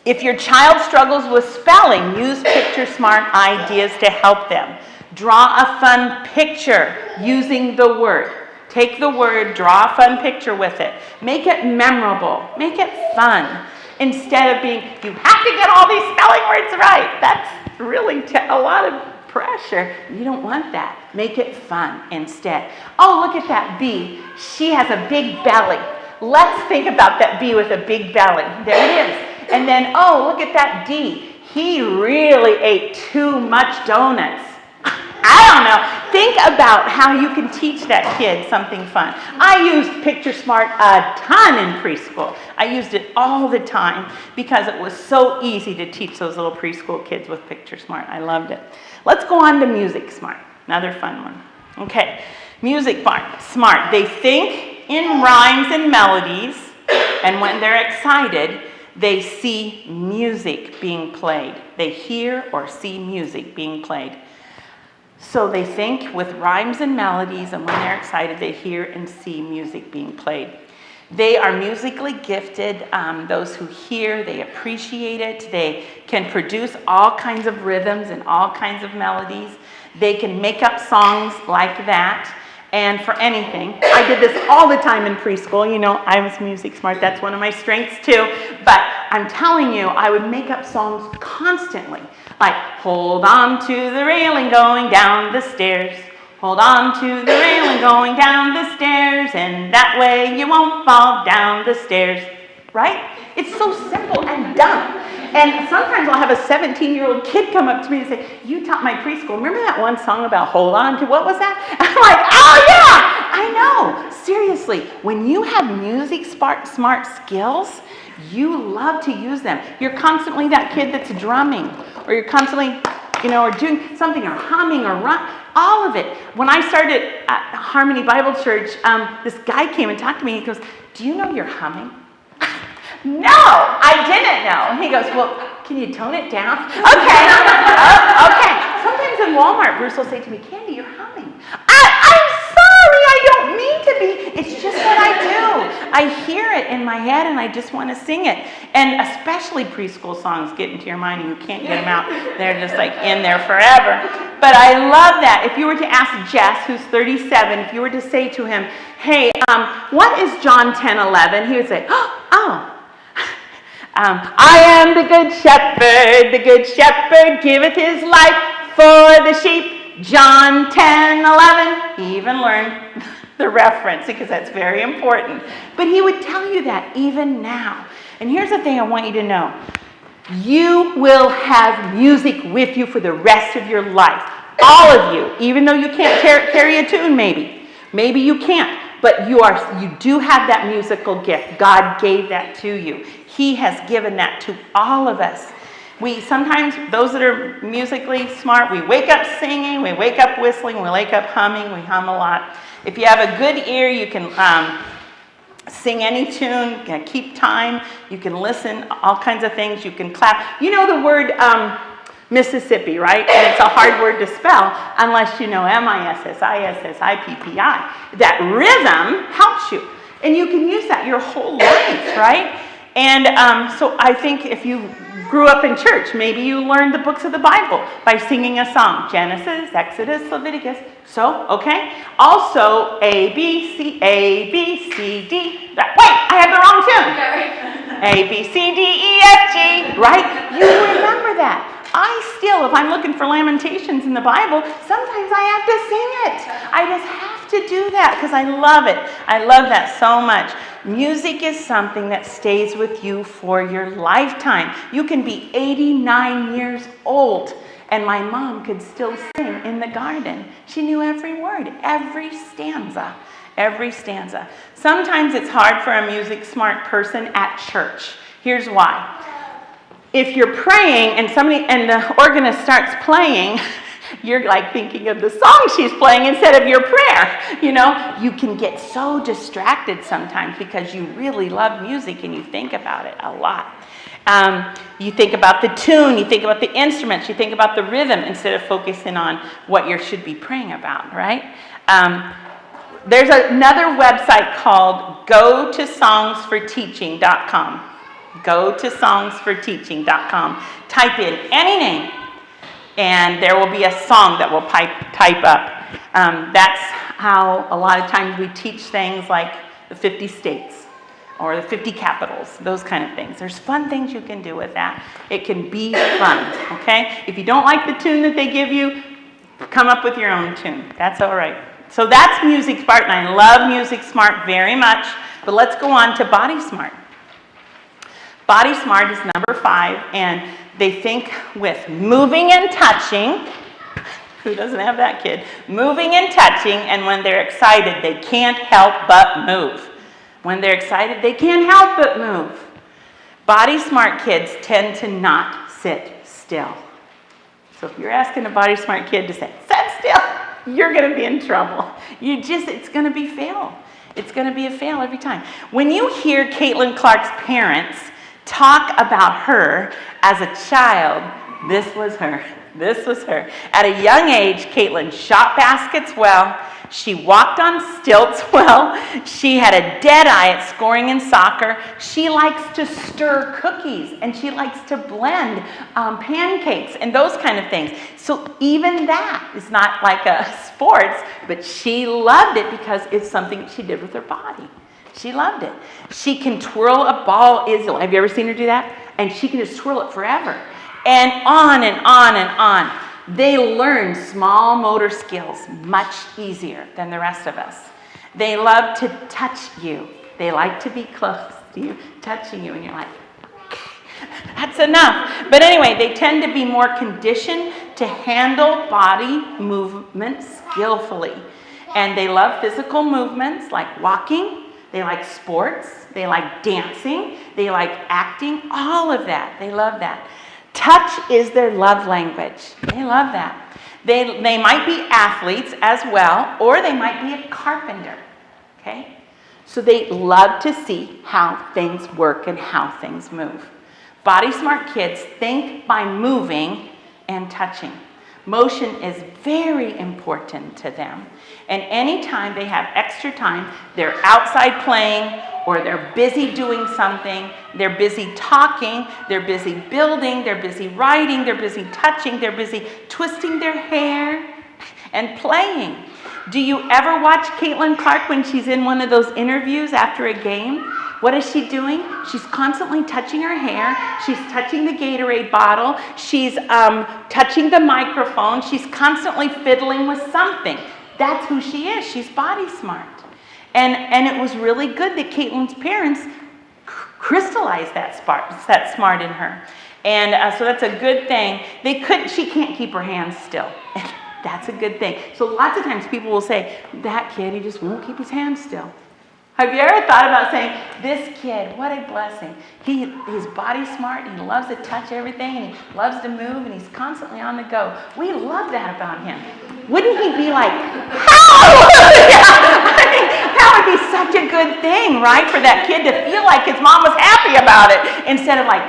If your child struggles with spelling, use picture smart ideas to help them. Draw a fun picture using the word. Take the word, draw a fun picture with it. Make it memorable. Make it fun. Instead of being, you have to get all these spelling words right. That's really a lot of pressure. You don't want that. Make it fun instead. Oh, look at that bee. She has a big belly. Let's think about that bee with a big belly. There it is. And then, oh, look at that D. He really ate too much donuts. I don't know. Think about how you can teach that kid something fun. I used Picture Smart a ton in preschool. I used it all the time because it was so easy to teach those little preschool kids with Picture Smart. I loved it. Let's go on to Music Smart. Another fun one. Okay, Music Smart. They think in rhymes and melodies, and when they're excited, they see music being played. They hear or see music being played. So they think with rhymes and melodies, and when they're excited, they hear and see music being played. They are musically gifted. Those who hear, they appreciate it. They can produce all kinds of rhythms and all kinds of melodies. They can make up songs like that. And for anything, I did this all the time in preschool. You know, I was music smart. That's one of my strengths too. But I'm telling you, I would make up songs constantly. Like, hold on to the railing going down the stairs. Hold on to the railing going down the stairs. And that way you won't fall down the stairs. Right? It's so simple and dumb. And sometimes I'll have a 17-year-old kid come up to me and say, you taught my preschool. Remember that one song about hold on to, what was that? I'm like, oh yeah, I know. Seriously, when you have music smart skills, You love to use them. You're constantly that kid that's drumming, or you're constantly, or doing something, or humming, or run. All of it. When I started at Harmony Bible Church, this guy came and talked to me. He goes, "Do you know you're humming?" No, I didn't know. And he goes, "Well, can you tone it down?" Okay. Okay. Sometimes in Walmart, Bruce will say to me, "Candy, you're humming." I'm sorry, I don't mean to be. It's just what I do. I hear it in my head and I just want to sing it. And especially preschool songs get into your mind and you can't get them out. They're just like in there forever. But I love that. If you were to ask Jess, who's 37, if you were to say to him, "Hey, what is John 10:11?" He would say, "Oh, I am the good shepherd giveth his life for the sheep." John 10:11. He even learned the reference because that's very important. But he would tell you that even now. And here's the thing I want you to know. You will have music with you for the rest of your life. All of you, even though you can't carry a tune maybe. Maybe you can't. But you do have that musical gift. God gave that to you. He has given that to all of us. We sometimes, those that are musically smart, we wake up singing, we wake up whistling, we wake up humming, we hum a lot. If you have a good ear, you can sing any tune, keep time, you can listen, all kinds of things, you can clap. You know the word Mississippi, right? And it's a hard word to spell unless you know MISSISSIPPI. That rhythm helps you. And you can use that your whole life, right? And so I think if you grew up in church, maybe you learned the books of the Bible by singing a song. Genesis, Exodus, Leviticus. So, okay. Also, A, B, C, D. Wait, I had the wrong tune. A, B, C, D, E, F, G. Right? You remember that. If I'm looking for Lamentations in the Bible, sometimes I have to sing it. I just have to do that because I love it. I love that so much. Music is something that stays with you for your lifetime. You can be 89 years old, and my mom could still sing in the garden. She knew every word, every stanza. Every stanza. Sometimes it's hard for a music smart person at church. Here's why. If you're praying and the organist starts playing, you're like thinking of the song she's playing instead of your prayer. You can get so distracted sometimes because you really love music and you think about it a lot. You think about the tune, you think about the instruments, you think about the rhythm instead of focusing on what you should be praying about, right? There's another website called GoToSongsForTeaching.com. GoToSongsForTeaching.com. Type in any name, and there will be a song that will type up. That's how a lot of times we teach things like the 50 states or the 50 capitals, those kind of things. There's fun things you can do with that. It can be fun, okay? If you don't like the tune that they give you, come up with your own tune. That's all right. So that's Music Smart, and I love Music Smart very much. But let's go on to Body Smart. Body Smart is number 5, and they think with moving and touching. Who doesn't have that kid? Moving and touching, and when they're excited, they can't help but move. When they're excited, they can't help but move. Body Smart kids tend to not sit still. So if you're asking a Body Smart kid to sit still, you're going to be in trouble. It's going to be fail. It's going to be a fail every time. When you hear Caitlin Clark's parents talk about her as a child, this was her. This was her. At a young age, Caitlin shot baskets well. She walked on stilts well. She had a dead eye at scoring in soccer. She likes to stir cookies, and she likes to blend pancakes and those kind of things. So even that is not like a sports, but she loved it because it's something she did with her body. She loved it. She can twirl a ball. Have you ever seen her do that? And she can just twirl it forever. And on and on and on. They learn small motor skills much easier than the rest of us. They love to touch you. They like to be close to you, touching you, and you're like, that's enough. But anyway, they tend to be more conditioned to handle body movements skillfully. And they love physical movements like walking, They like sports. They like dancing. They like acting. All of that. They love that. Touch is their love language. They love that. They might be athletes as well, or they might be a carpenter. Okay? So they love to see how things work and how things move. Body smart kids think by moving and touching. Motion is very important to them. And anytime they have extra time, they're outside playing, or they're busy doing something, they're busy talking, they're busy building, they're busy writing, they're busy touching, they're busy twisting their hair and playing. Do you ever watch Caitlin Clark when she's in one of those interviews after a game? What is she doing? She's constantly touching her hair. She's touching the Gatorade bottle. She's touching the microphone. She's constantly fiddling with something. That's who she is. She's body smart. And it was really good that Caitlin's parents crystallized that smart in her. And so that's a good thing. She can't keep her hands still. That's a good thing. So lots of times people will say, that kid, he just won't keep his hands still. Have you ever thought about saying, this kid, what a blessing. He's body smart, he loves to touch everything, and he loves to move, and he's constantly on the go. We love that about him. Wouldn't he be like, hallelujah? That would be such a good thing, right? For that kid to feel like his mom was happy about it, instead of like,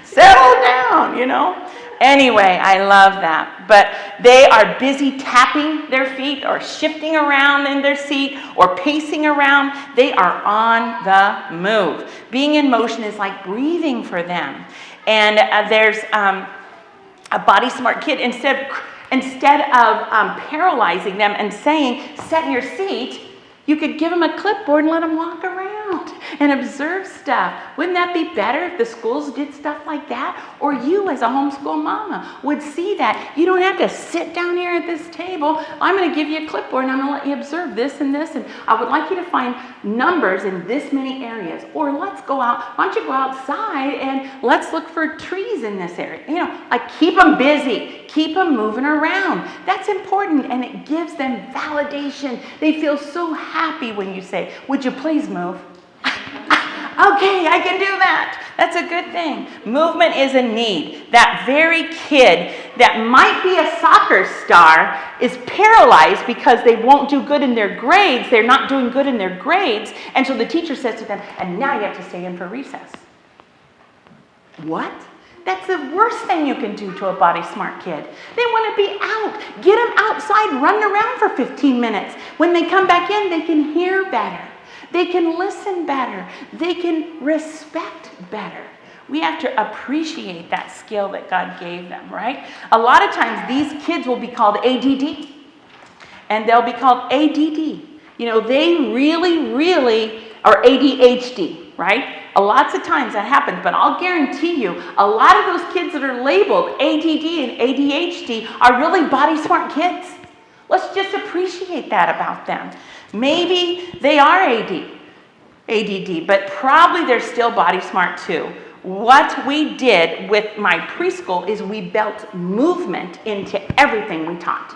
settle down, you know? Anyway, I love that. But they are busy tapping their feet or shifting around in their seat or pacing around. They are on the move. Being in motion is like breathing for them. And there's a body smart kid, instead of paralyzing them and saying, sit in your seat, you could give them a clipboard and let them walk around and observe stuff. Wouldn't that be better if the schools did stuff like that? Or you as a homeschool mama would see that. You don't have to sit down here at this table. I'm going to give you a clipboard and I'm going to let you observe this and this. And I would like you to find numbers in this many areas. Or let's go out. Why don't you go outside and let's look for trees in this area. You know, like keep them busy. Keep them moving around. That's important, and it gives them validation. They feel so happy when you say, would you please move? Okay, I can do that. That's a good thing. Movement is a need. That very kid that might be a soccer star is paralyzed because they won't do good in their grades. They're not doing good in their grades. And so the teacher says to them, and now you have to stay in for recess. What? That's the worst thing you can do to a body smart kid. They want to be out. Get them outside, running around for 15 minutes. When they come back in, they can hear better. They can listen better. They can respect better. We have to appreciate that skill that God gave them, right? A lot of times these kids will be called ADD. And they'll be called ADD. You know, they really are ADHD, right? Lots of times that happens, but I'll guarantee you, a lot of those kids that are labeled ADD and ADHD are really body smart kids. Let's just appreciate that about them. Maybe they are ADD, but probably they're still body smart too. What we did with my preschool is we built movement into everything we taught.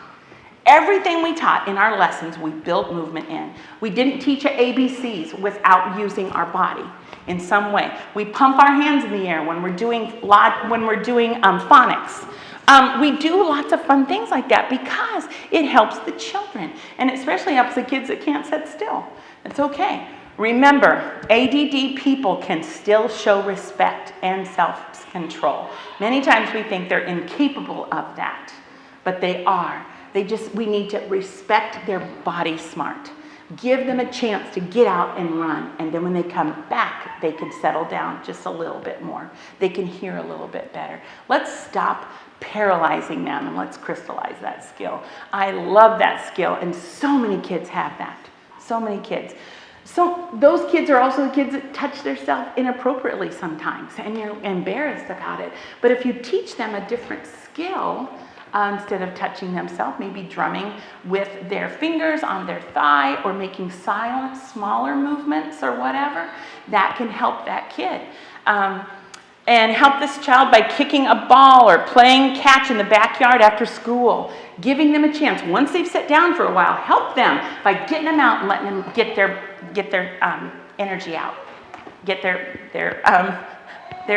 Everything we taught in our lessons, we built movement in. We didn't teach ABCs without using our body in some way. We pump our hands in the air when we're doing phonics. We do lots of fun things like that because it helps the children, and it especially helps the kids that can't sit still. It's okay. Remember, ADD people can still show respect and self-control. Many times we think they're incapable of that, but they are. We need to respect their body smart. Give them a chance to get out and run, and then when they come back, they can settle down just a little bit more. They can hear a little bit better. Let's stop paralyzing them and let's crystallize that skill. I love that skill, and so many kids have that. So many kids. So those kids are also the kids that touch themselves inappropriately sometimes, and you're embarrassed about it. But if you teach them a different skill, instead of touching themselves, maybe drumming with their fingers on their thigh or making silent, smaller movements or whatever, that can help that kid. And help this child by kicking a ball or playing catch in the backyard after school. Giving them a chance. Once they've sat down for a while, help them by getting them out and letting them get their energy out. Get their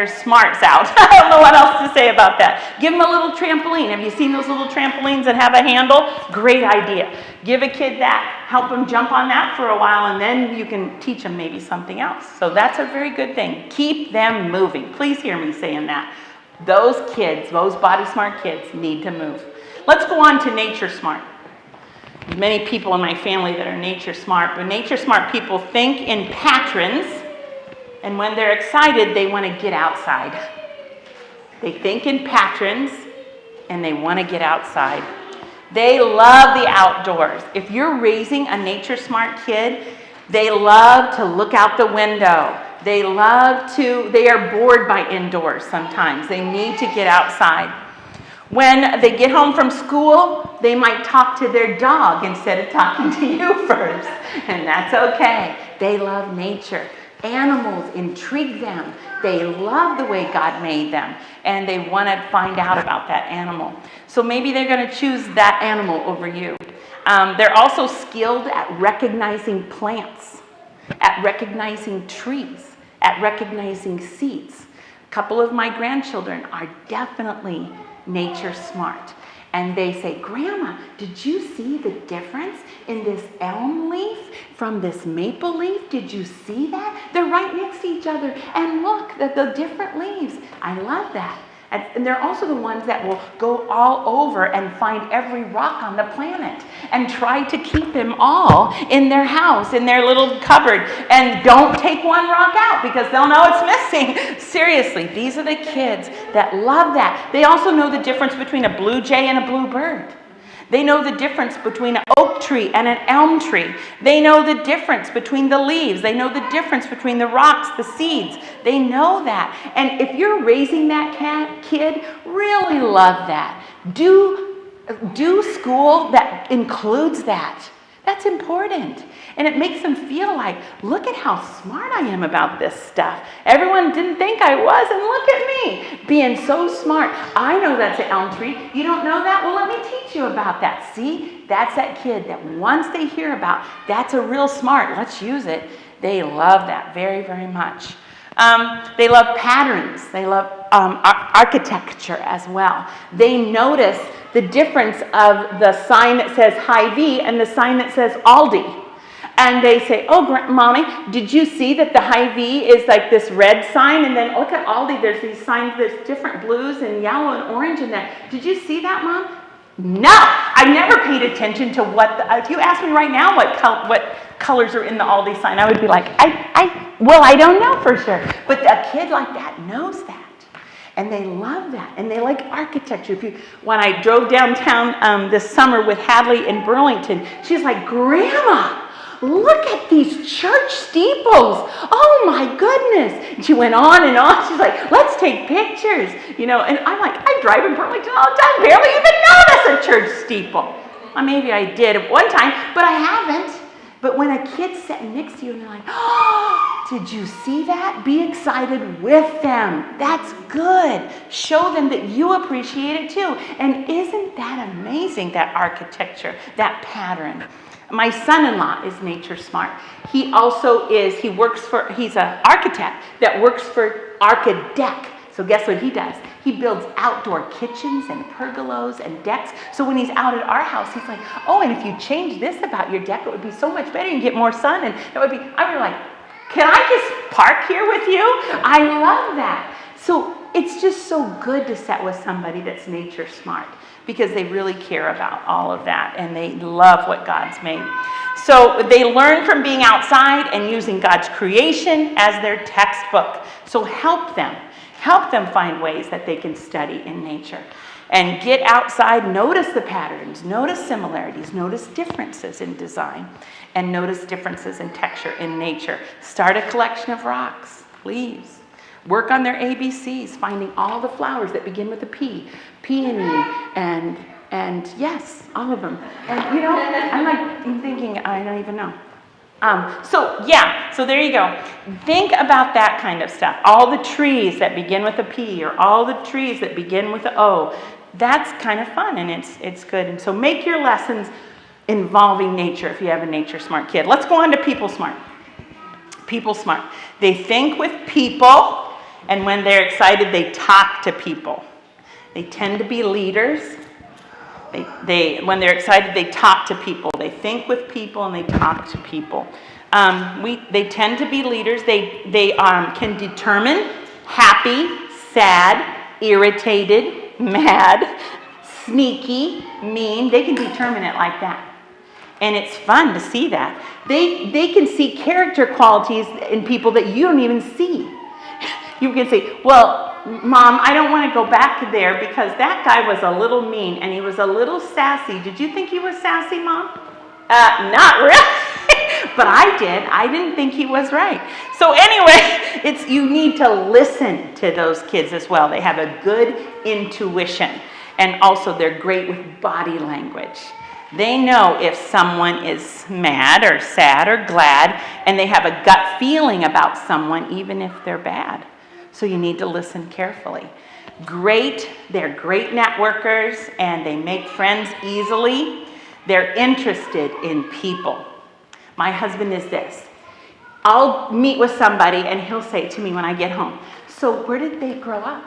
smarts out. I don't know what else to say about that. Give them a little trampoline. Have you seen those little trampolines that have a handle? Great idea. Give a kid that. Help them jump on that for a while, and then you can teach them maybe something else. So that's a very good thing. Keep them moving. Please hear me saying that. Those kids, those body smart kids, need to move. Let's go on to nature smart. There's many people in my family that are nature smart, but nature smart people think in patterns. And when they're excited, they want to get outside. They think in patterns, and they want to get outside. They love the outdoors. If you're raising a nature smart kid, they love to look out the window. They are bored by indoors sometimes. They need to get outside. When they get home from school, they might talk to their dog instead of talking to you first. And that's okay. They love nature. Animals intrigue them. They love the way God made them, and they want to find out about that animal. So maybe they're going to choose that animal over you. They're also skilled at recognizing plants, at recognizing trees, at recognizing seeds. A couple of my grandchildren are definitely nature smart. And they say, Grandma, did you see the difference in this elm leaf from this maple leaf? Did you see that? They're right next to each other. And look at the different leaves. I love that. And they're also the ones that will go all over and find every rock on the planet and try to keep them all in their house, in their little cupboard. And don't take one rock out because they'll know it's missing. Seriously, these are the kids that love that. They also know the difference between a blue jay and a blue bird. They know the difference between an oak tree and an elm tree. They know the difference between the leaves. They know the difference between the rocks, the seeds. They know that. And if you're raising that kid, really love that. Do school that includes that. That's important. And it makes them feel like, look at how smart I am about this stuff. Everyone didn't think I was, and look at me being so smart. I know that's an elm tree. You don't know that? Well, let me teach you about that. See, that's that kid that once they hear about, that's a real smart. Let's use it. They love that very, very much. They love patterns. They love architecture as well. They notice the difference of the sign that says Hy-Vee and the sign that says Aldi. And they say, oh, Mommy, did you see that the Hy-Vee is like this red sign? And then look at Aldi, there's these signs, there's different blues and yellow and orange in there. Did you see that, Mom? No, I never paid attention to if you ask me right now what colors are in the Aldi sign, I would be like, I don't know for sure. But a kid like that knows that. And they love that. And they like architecture. When I drove downtown this summer with Hadley in Burlington, she's like, Grandma, look at these church steeples. Oh my goodness. And she went on and on. She's like, let's take pictures. And I'm like, I drive in Burlington all the time. Barely even know that's a church steeple. Well, maybe I did at one time, but I haven't. But when a kid's sitting next to you and they're like, oh, did you see that? Be excited with them. That's good. Show them that you appreciate it too. And isn't that amazing, that architecture, that pattern? My son-in-law is nature smart. He also he's an architect that works for Archidec. So guess what he does? He builds outdoor kitchens and pergolas and decks. So when he's out at our house, he's like, oh, and if you change this about your deck, it would be so much better. You get more sun. And I would be like, can I just park here with you? I love that. So it's just so good to sit with somebody that's nature smart because they really care about all of that and they love what God's made. So they learn from being outside and using God's creation as their textbook. So help them find ways that they can study in nature. And get outside, notice the patterns, notice similarities, notice differences in design, and notice differences in texture in nature. Start a collection of rocks, leaves. Work on their ABCs, finding all the flowers that begin with a P. Peony, and yes, all of them. And I'm thinking, I don't even know. So there you go. Think about that kind of stuff. All the trees that begin with a P or all the trees that begin with an O. That's kind of fun and it's good. And so make your lessons involving nature if you have a nature smart kid. Let's go on to people smart. People smart. They think with people, and when they're excited, they talk to people. They tend to be leaders. When they're excited, they talk to people. They think with people and they talk to people. They tend to be leaders. They can determine happy, sad, irritated, mad, sneaky, mean. They can determine it like that. And it's fun to see that. They can see character qualities in people that you don't even see. You can say, well, Mom, I don't want to go back there because that guy was a little mean and he was a little sassy. Did you think he was sassy, Mom? Not really. But I did. I didn't think he was right. So anyway, you need to listen to those kids as well. They have a good intuition. And also they're great with body language. They know if someone is mad or sad or glad, and they have a gut feeling about someone, even if they're bad. So you need to listen carefully. They're great networkers, and they make friends easily. They're interested in people. My husband is this. I'll meet with somebody, and he'll say to me when I get home, so where did they grow up?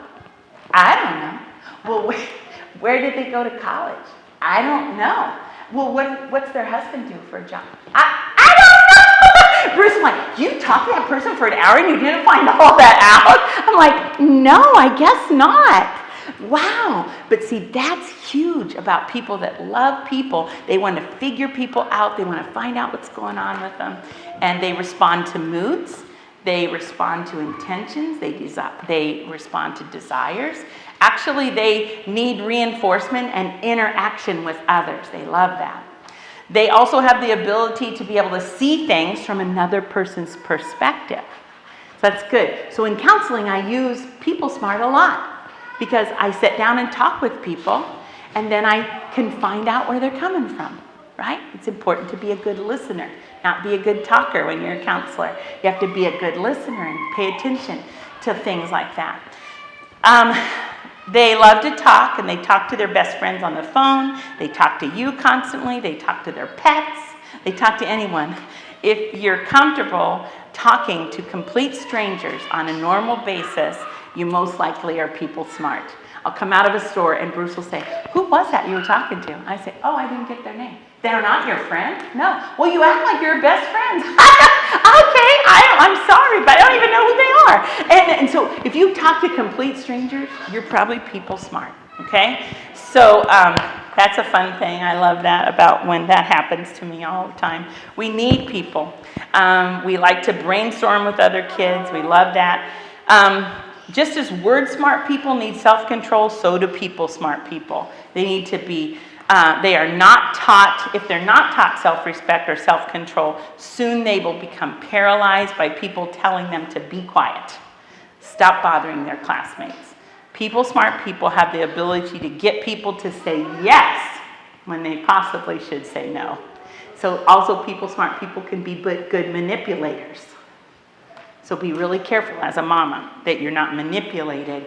I don't know. Well, where did they go to college? I don't know. Well, what's their husband do for a job? I don't know. Bruce is like, you talked to that person for an hour and you didn't find all that out? I'm like, no, I guess not. Wow. But see, that's huge about people that love people. They want to figure people out. They want to find out what's going on with them. And they respond to moods. They respond to intentions. They respond to desires. Actually, they need reinforcement and interaction with others. They love that. They also have the ability to be able to see things from another person's perspective. So that's good. So in counseling, I use People Smart a lot because I sit down and talk with people, and then I can find out where they're coming from, right? It's important to be a good listener, not be a good talker when you're a counselor. You have to be a good listener and pay attention to things like that. They love to talk, and they talk to their best friends on the phone. They talk to you constantly. They talk to their pets. They talk to anyone. If you're comfortable talking to complete strangers on a normal basis, you most likely are people smart. I'll come out of a store, and Bruce will say, who was that you were talking to? I say, oh, I didn't get their name. They're not your friend? No. Well, you act like you're best friends. Okay, I'm sorry, but I don't even know who they are. And so if you talk to complete strangers, you're probably people smart, okay? So that's a fun thing. I love that about when that happens to me all the time. We need people. We like to brainstorm with other kids. We love that. Just as word smart people need self-control, so do people smart people. They need to be they are not taught, if they're not taught self-respect or self-control, soon they will become paralyzed by people telling them to be quiet. Stop bothering their classmates. People smart people have the ability to get people to say yes when they possibly should say no. So also people smart people can be good manipulators. So be really careful as a mama that you're not manipulated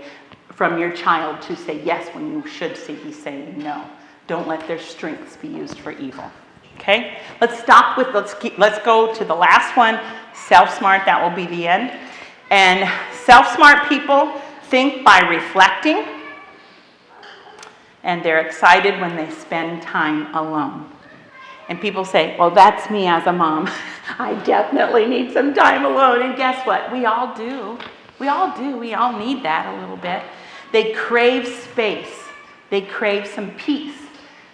from your child to say yes when you should be saying no. Don't let their strengths be used for evil. Okay? Let's go to the last one, self-smart. That will be the end. And self-smart people think by reflecting, and they're excited when they spend time alone. And people say, well, that's me as a mom. I definitely need some time alone. And guess what? We all do. We all do. We all need that a little bit. They crave space. They crave some peace.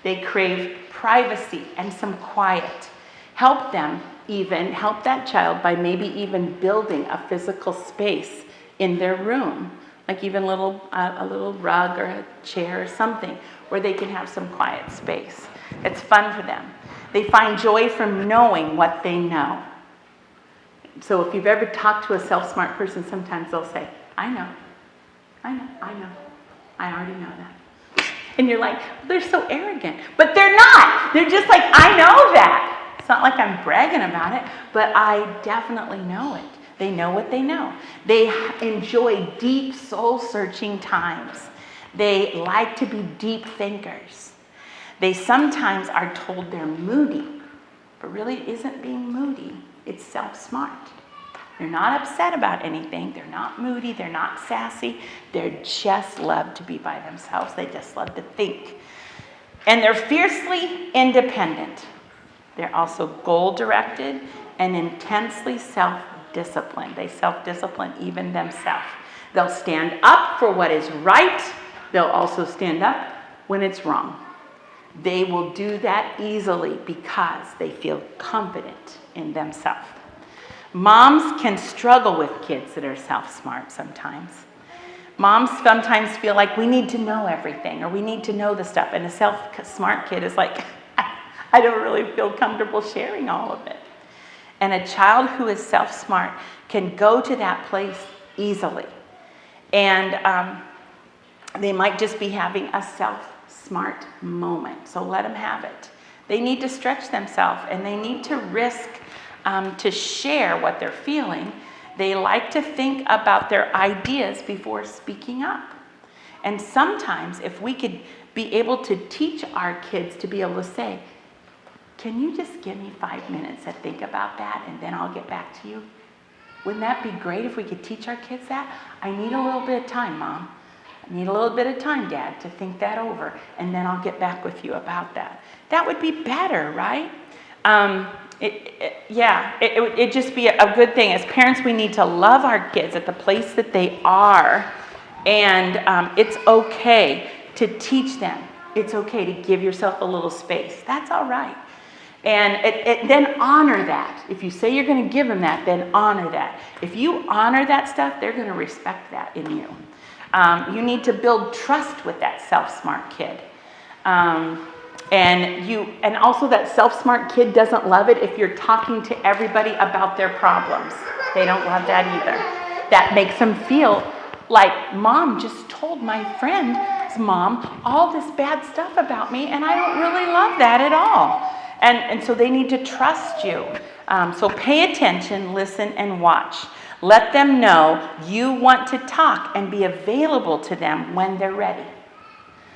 They crave privacy and some quiet. Help that child by maybe even building a physical space in their room, like even a little rug or a chair or something where they can have some quiet space. It's fun for them. They find joy from knowing what they know. So if you've ever talked to a self-smart person, sometimes they'll say, I know. I already know that. And you're like, they're so arrogant. But they're not. They're just like, I know that. not like I'm bragging about it, but I definitely know it. They know what they know. They enjoy deep soul-searching times. They like to be deep thinkers. They sometimes are told they're moody, but really it isn't being moody. It's self-smart. They're not upset about anything. They're not moody. They're not sassy. They just love to be by themselves. They just love to think. And they're fiercely independent. They're also goal-directed and intensely self-disciplined. They self-discipline even themselves. They'll stand up for what is right. They'll also stand up when it's wrong. They will do that easily because they feel confident in themselves. Moms can struggle with kids that are self-smart sometimes. Moms sometimes feel like we need to know everything or we need to know the stuff. And a self-smart kid is like, I don't really feel comfortable sharing all of it. And a child who is self-smart can go to that place easily. And they might just be having a self-smart moment. So let them have it. They need to stretch themselves and they need to risk to share what they're feeling. They like to think about their ideas before speaking up. And sometimes if we could be able to teach our kids to be able to say, can you just give me 5 minutes to think about that and then I'll get back to you? Wouldn't that be great if we could teach our kids that? I need a little bit of time, Mom. I need a little bit of time, Dad, to think that over, and then I'll get back with you about that. That would be better, right? It'd just be a good thing. As parents, we need to love our kids at the place that they are, and it's okay to teach them. It's okay to give yourself a little space. That's all right. And then honor that. If you say you're going to give them that, then honor that. If you honor that stuff, they're going to respect that in you. You need to build trust with that self-smart kid. And also that self-smart kid doesn't love it if you're talking to everybody about their problems. They don't love that either. That makes them feel like, Mom just told my friend's mom all this bad stuff about me, and I don't really love that at all. And so they need to trust you. So pay attention, listen, and watch. Let them know you want to talk and be available to them when they're ready.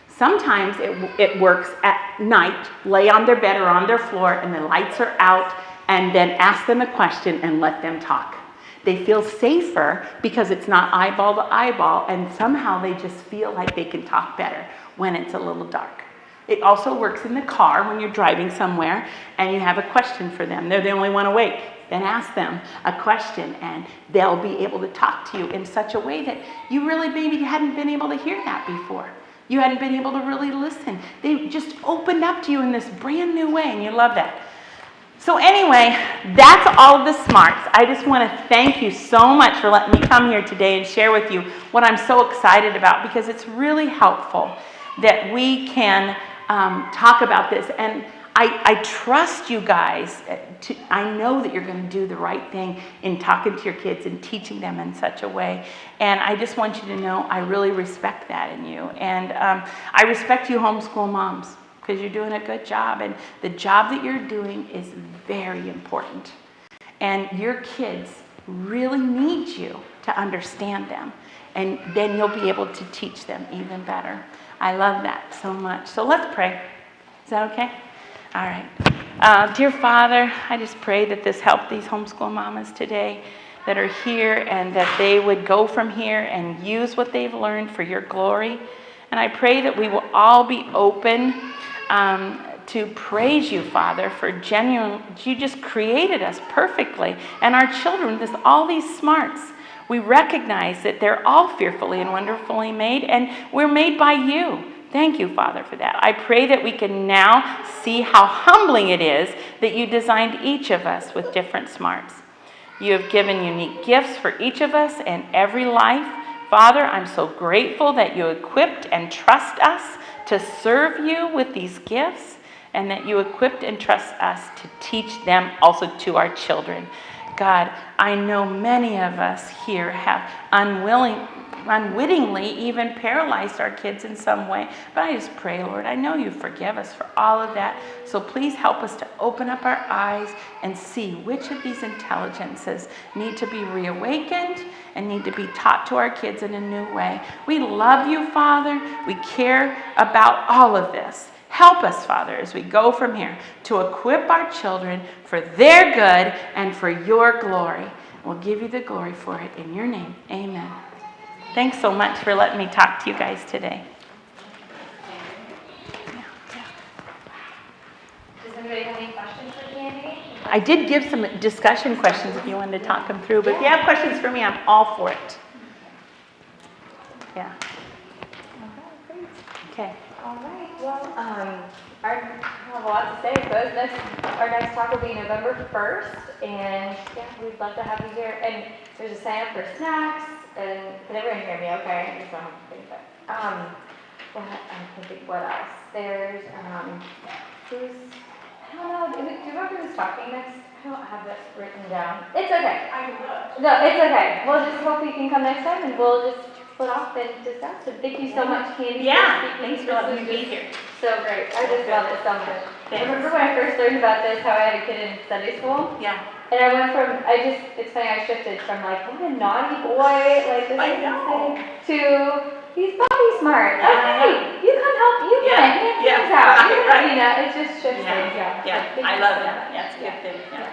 Sometimes it works at night, lay on their bed or on their floor and the lights are out, and then ask them a question and let them talk. They feel safer because it's not eyeball to eyeball, and somehow they just feel like they can talk better when it's a little dark. It also works in the car when you're driving somewhere and you have a question for them. They're the only one awake. Then ask them a question and they'll be able to talk to you in such a way that you really maybe hadn't been able to hear that before. You hadn't been able to really listen. They just opened up to you in this brand new way, and you love that. So anyway, that's all of the smarts. I just want to thank you so much for letting me come here today and share with you what I'm so excited about, because it's really helpful that we can talk about this. And I trust you guys. I know that you're going to do the right thing in talking to your kids and teaching them in such a way. And I just want you to know I really respect that in you. And I respect you homeschool moms, because you're doing a good job. And the job that you're doing is very important. And your kids really need you to understand them. And then you'll be able to teach them even better. I love that so much. So let's pray. Is that okay? All right. Dear Father, I just pray that this helped these homeschool mamas today that are here, and that they would go from here and use what they've learned for your glory. And I pray that we will all be open to praise you, Father, for genuine. You just created us perfectly, and our children, all these smarts. We recognize that they're all fearfully and wonderfully made, and we're made by you. Thank you, Father, for that. I pray that we can now see how humbling it is that you designed each of us with different smarts. You have given unique gifts for each of us in every life. Father, I'm so grateful that you equipped and trust us to serve you with these gifts, and that you equipped and trust us to teach them also to our children. God, I know many of us here have unwittingly even paralyzed our kids in some way. But I just pray, Lord, I know you forgive us for all of that. So please help us to open up our eyes and see which of these intelligences need to be reawakened and need to be taught to our kids in a new way. We love you, Father. We care about all of this. Help us, Father, as we go from here to equip our children for their good and for your glory. We'll give you the glory for it in your name. Amen. Thanks so much for letting me talk to you guys today. Does anybody have any questions for Candy? I did give some discussion questions if you wanted to talk them through, but if you have questions for me, I'm all for it. Yeah. Okay. All right. Well, I have a lot to say. Our next talk will be November 1st, and yeah, we'd love to have you here. And there's a sign up for snacks, and can everyone hear me? Okay. I just don't think that. I'm thinking what else? There's who's I don't know. Do you remember who's talking next? I don't have this written down. It's okay. No, it's okay. We'll just hope you can come next time, and we'll just split off and discuss. So thank you so much, Candy. Yeah, thanks for letting me be here. So great. I just love it so much. I Thanks. remember when I first learned about this, how I had a kid in Sunday school. Yeah. And I went from, it's funny, I shifted from like, what a naughty boy, like this I is know. insane, to he's puppy smart. Yeah, I Okay, you can help, you can hand things out. right. You know, it just shifts things. Yeah, Thank I you love so that. much. Yeah, it's a good thing. Yeah.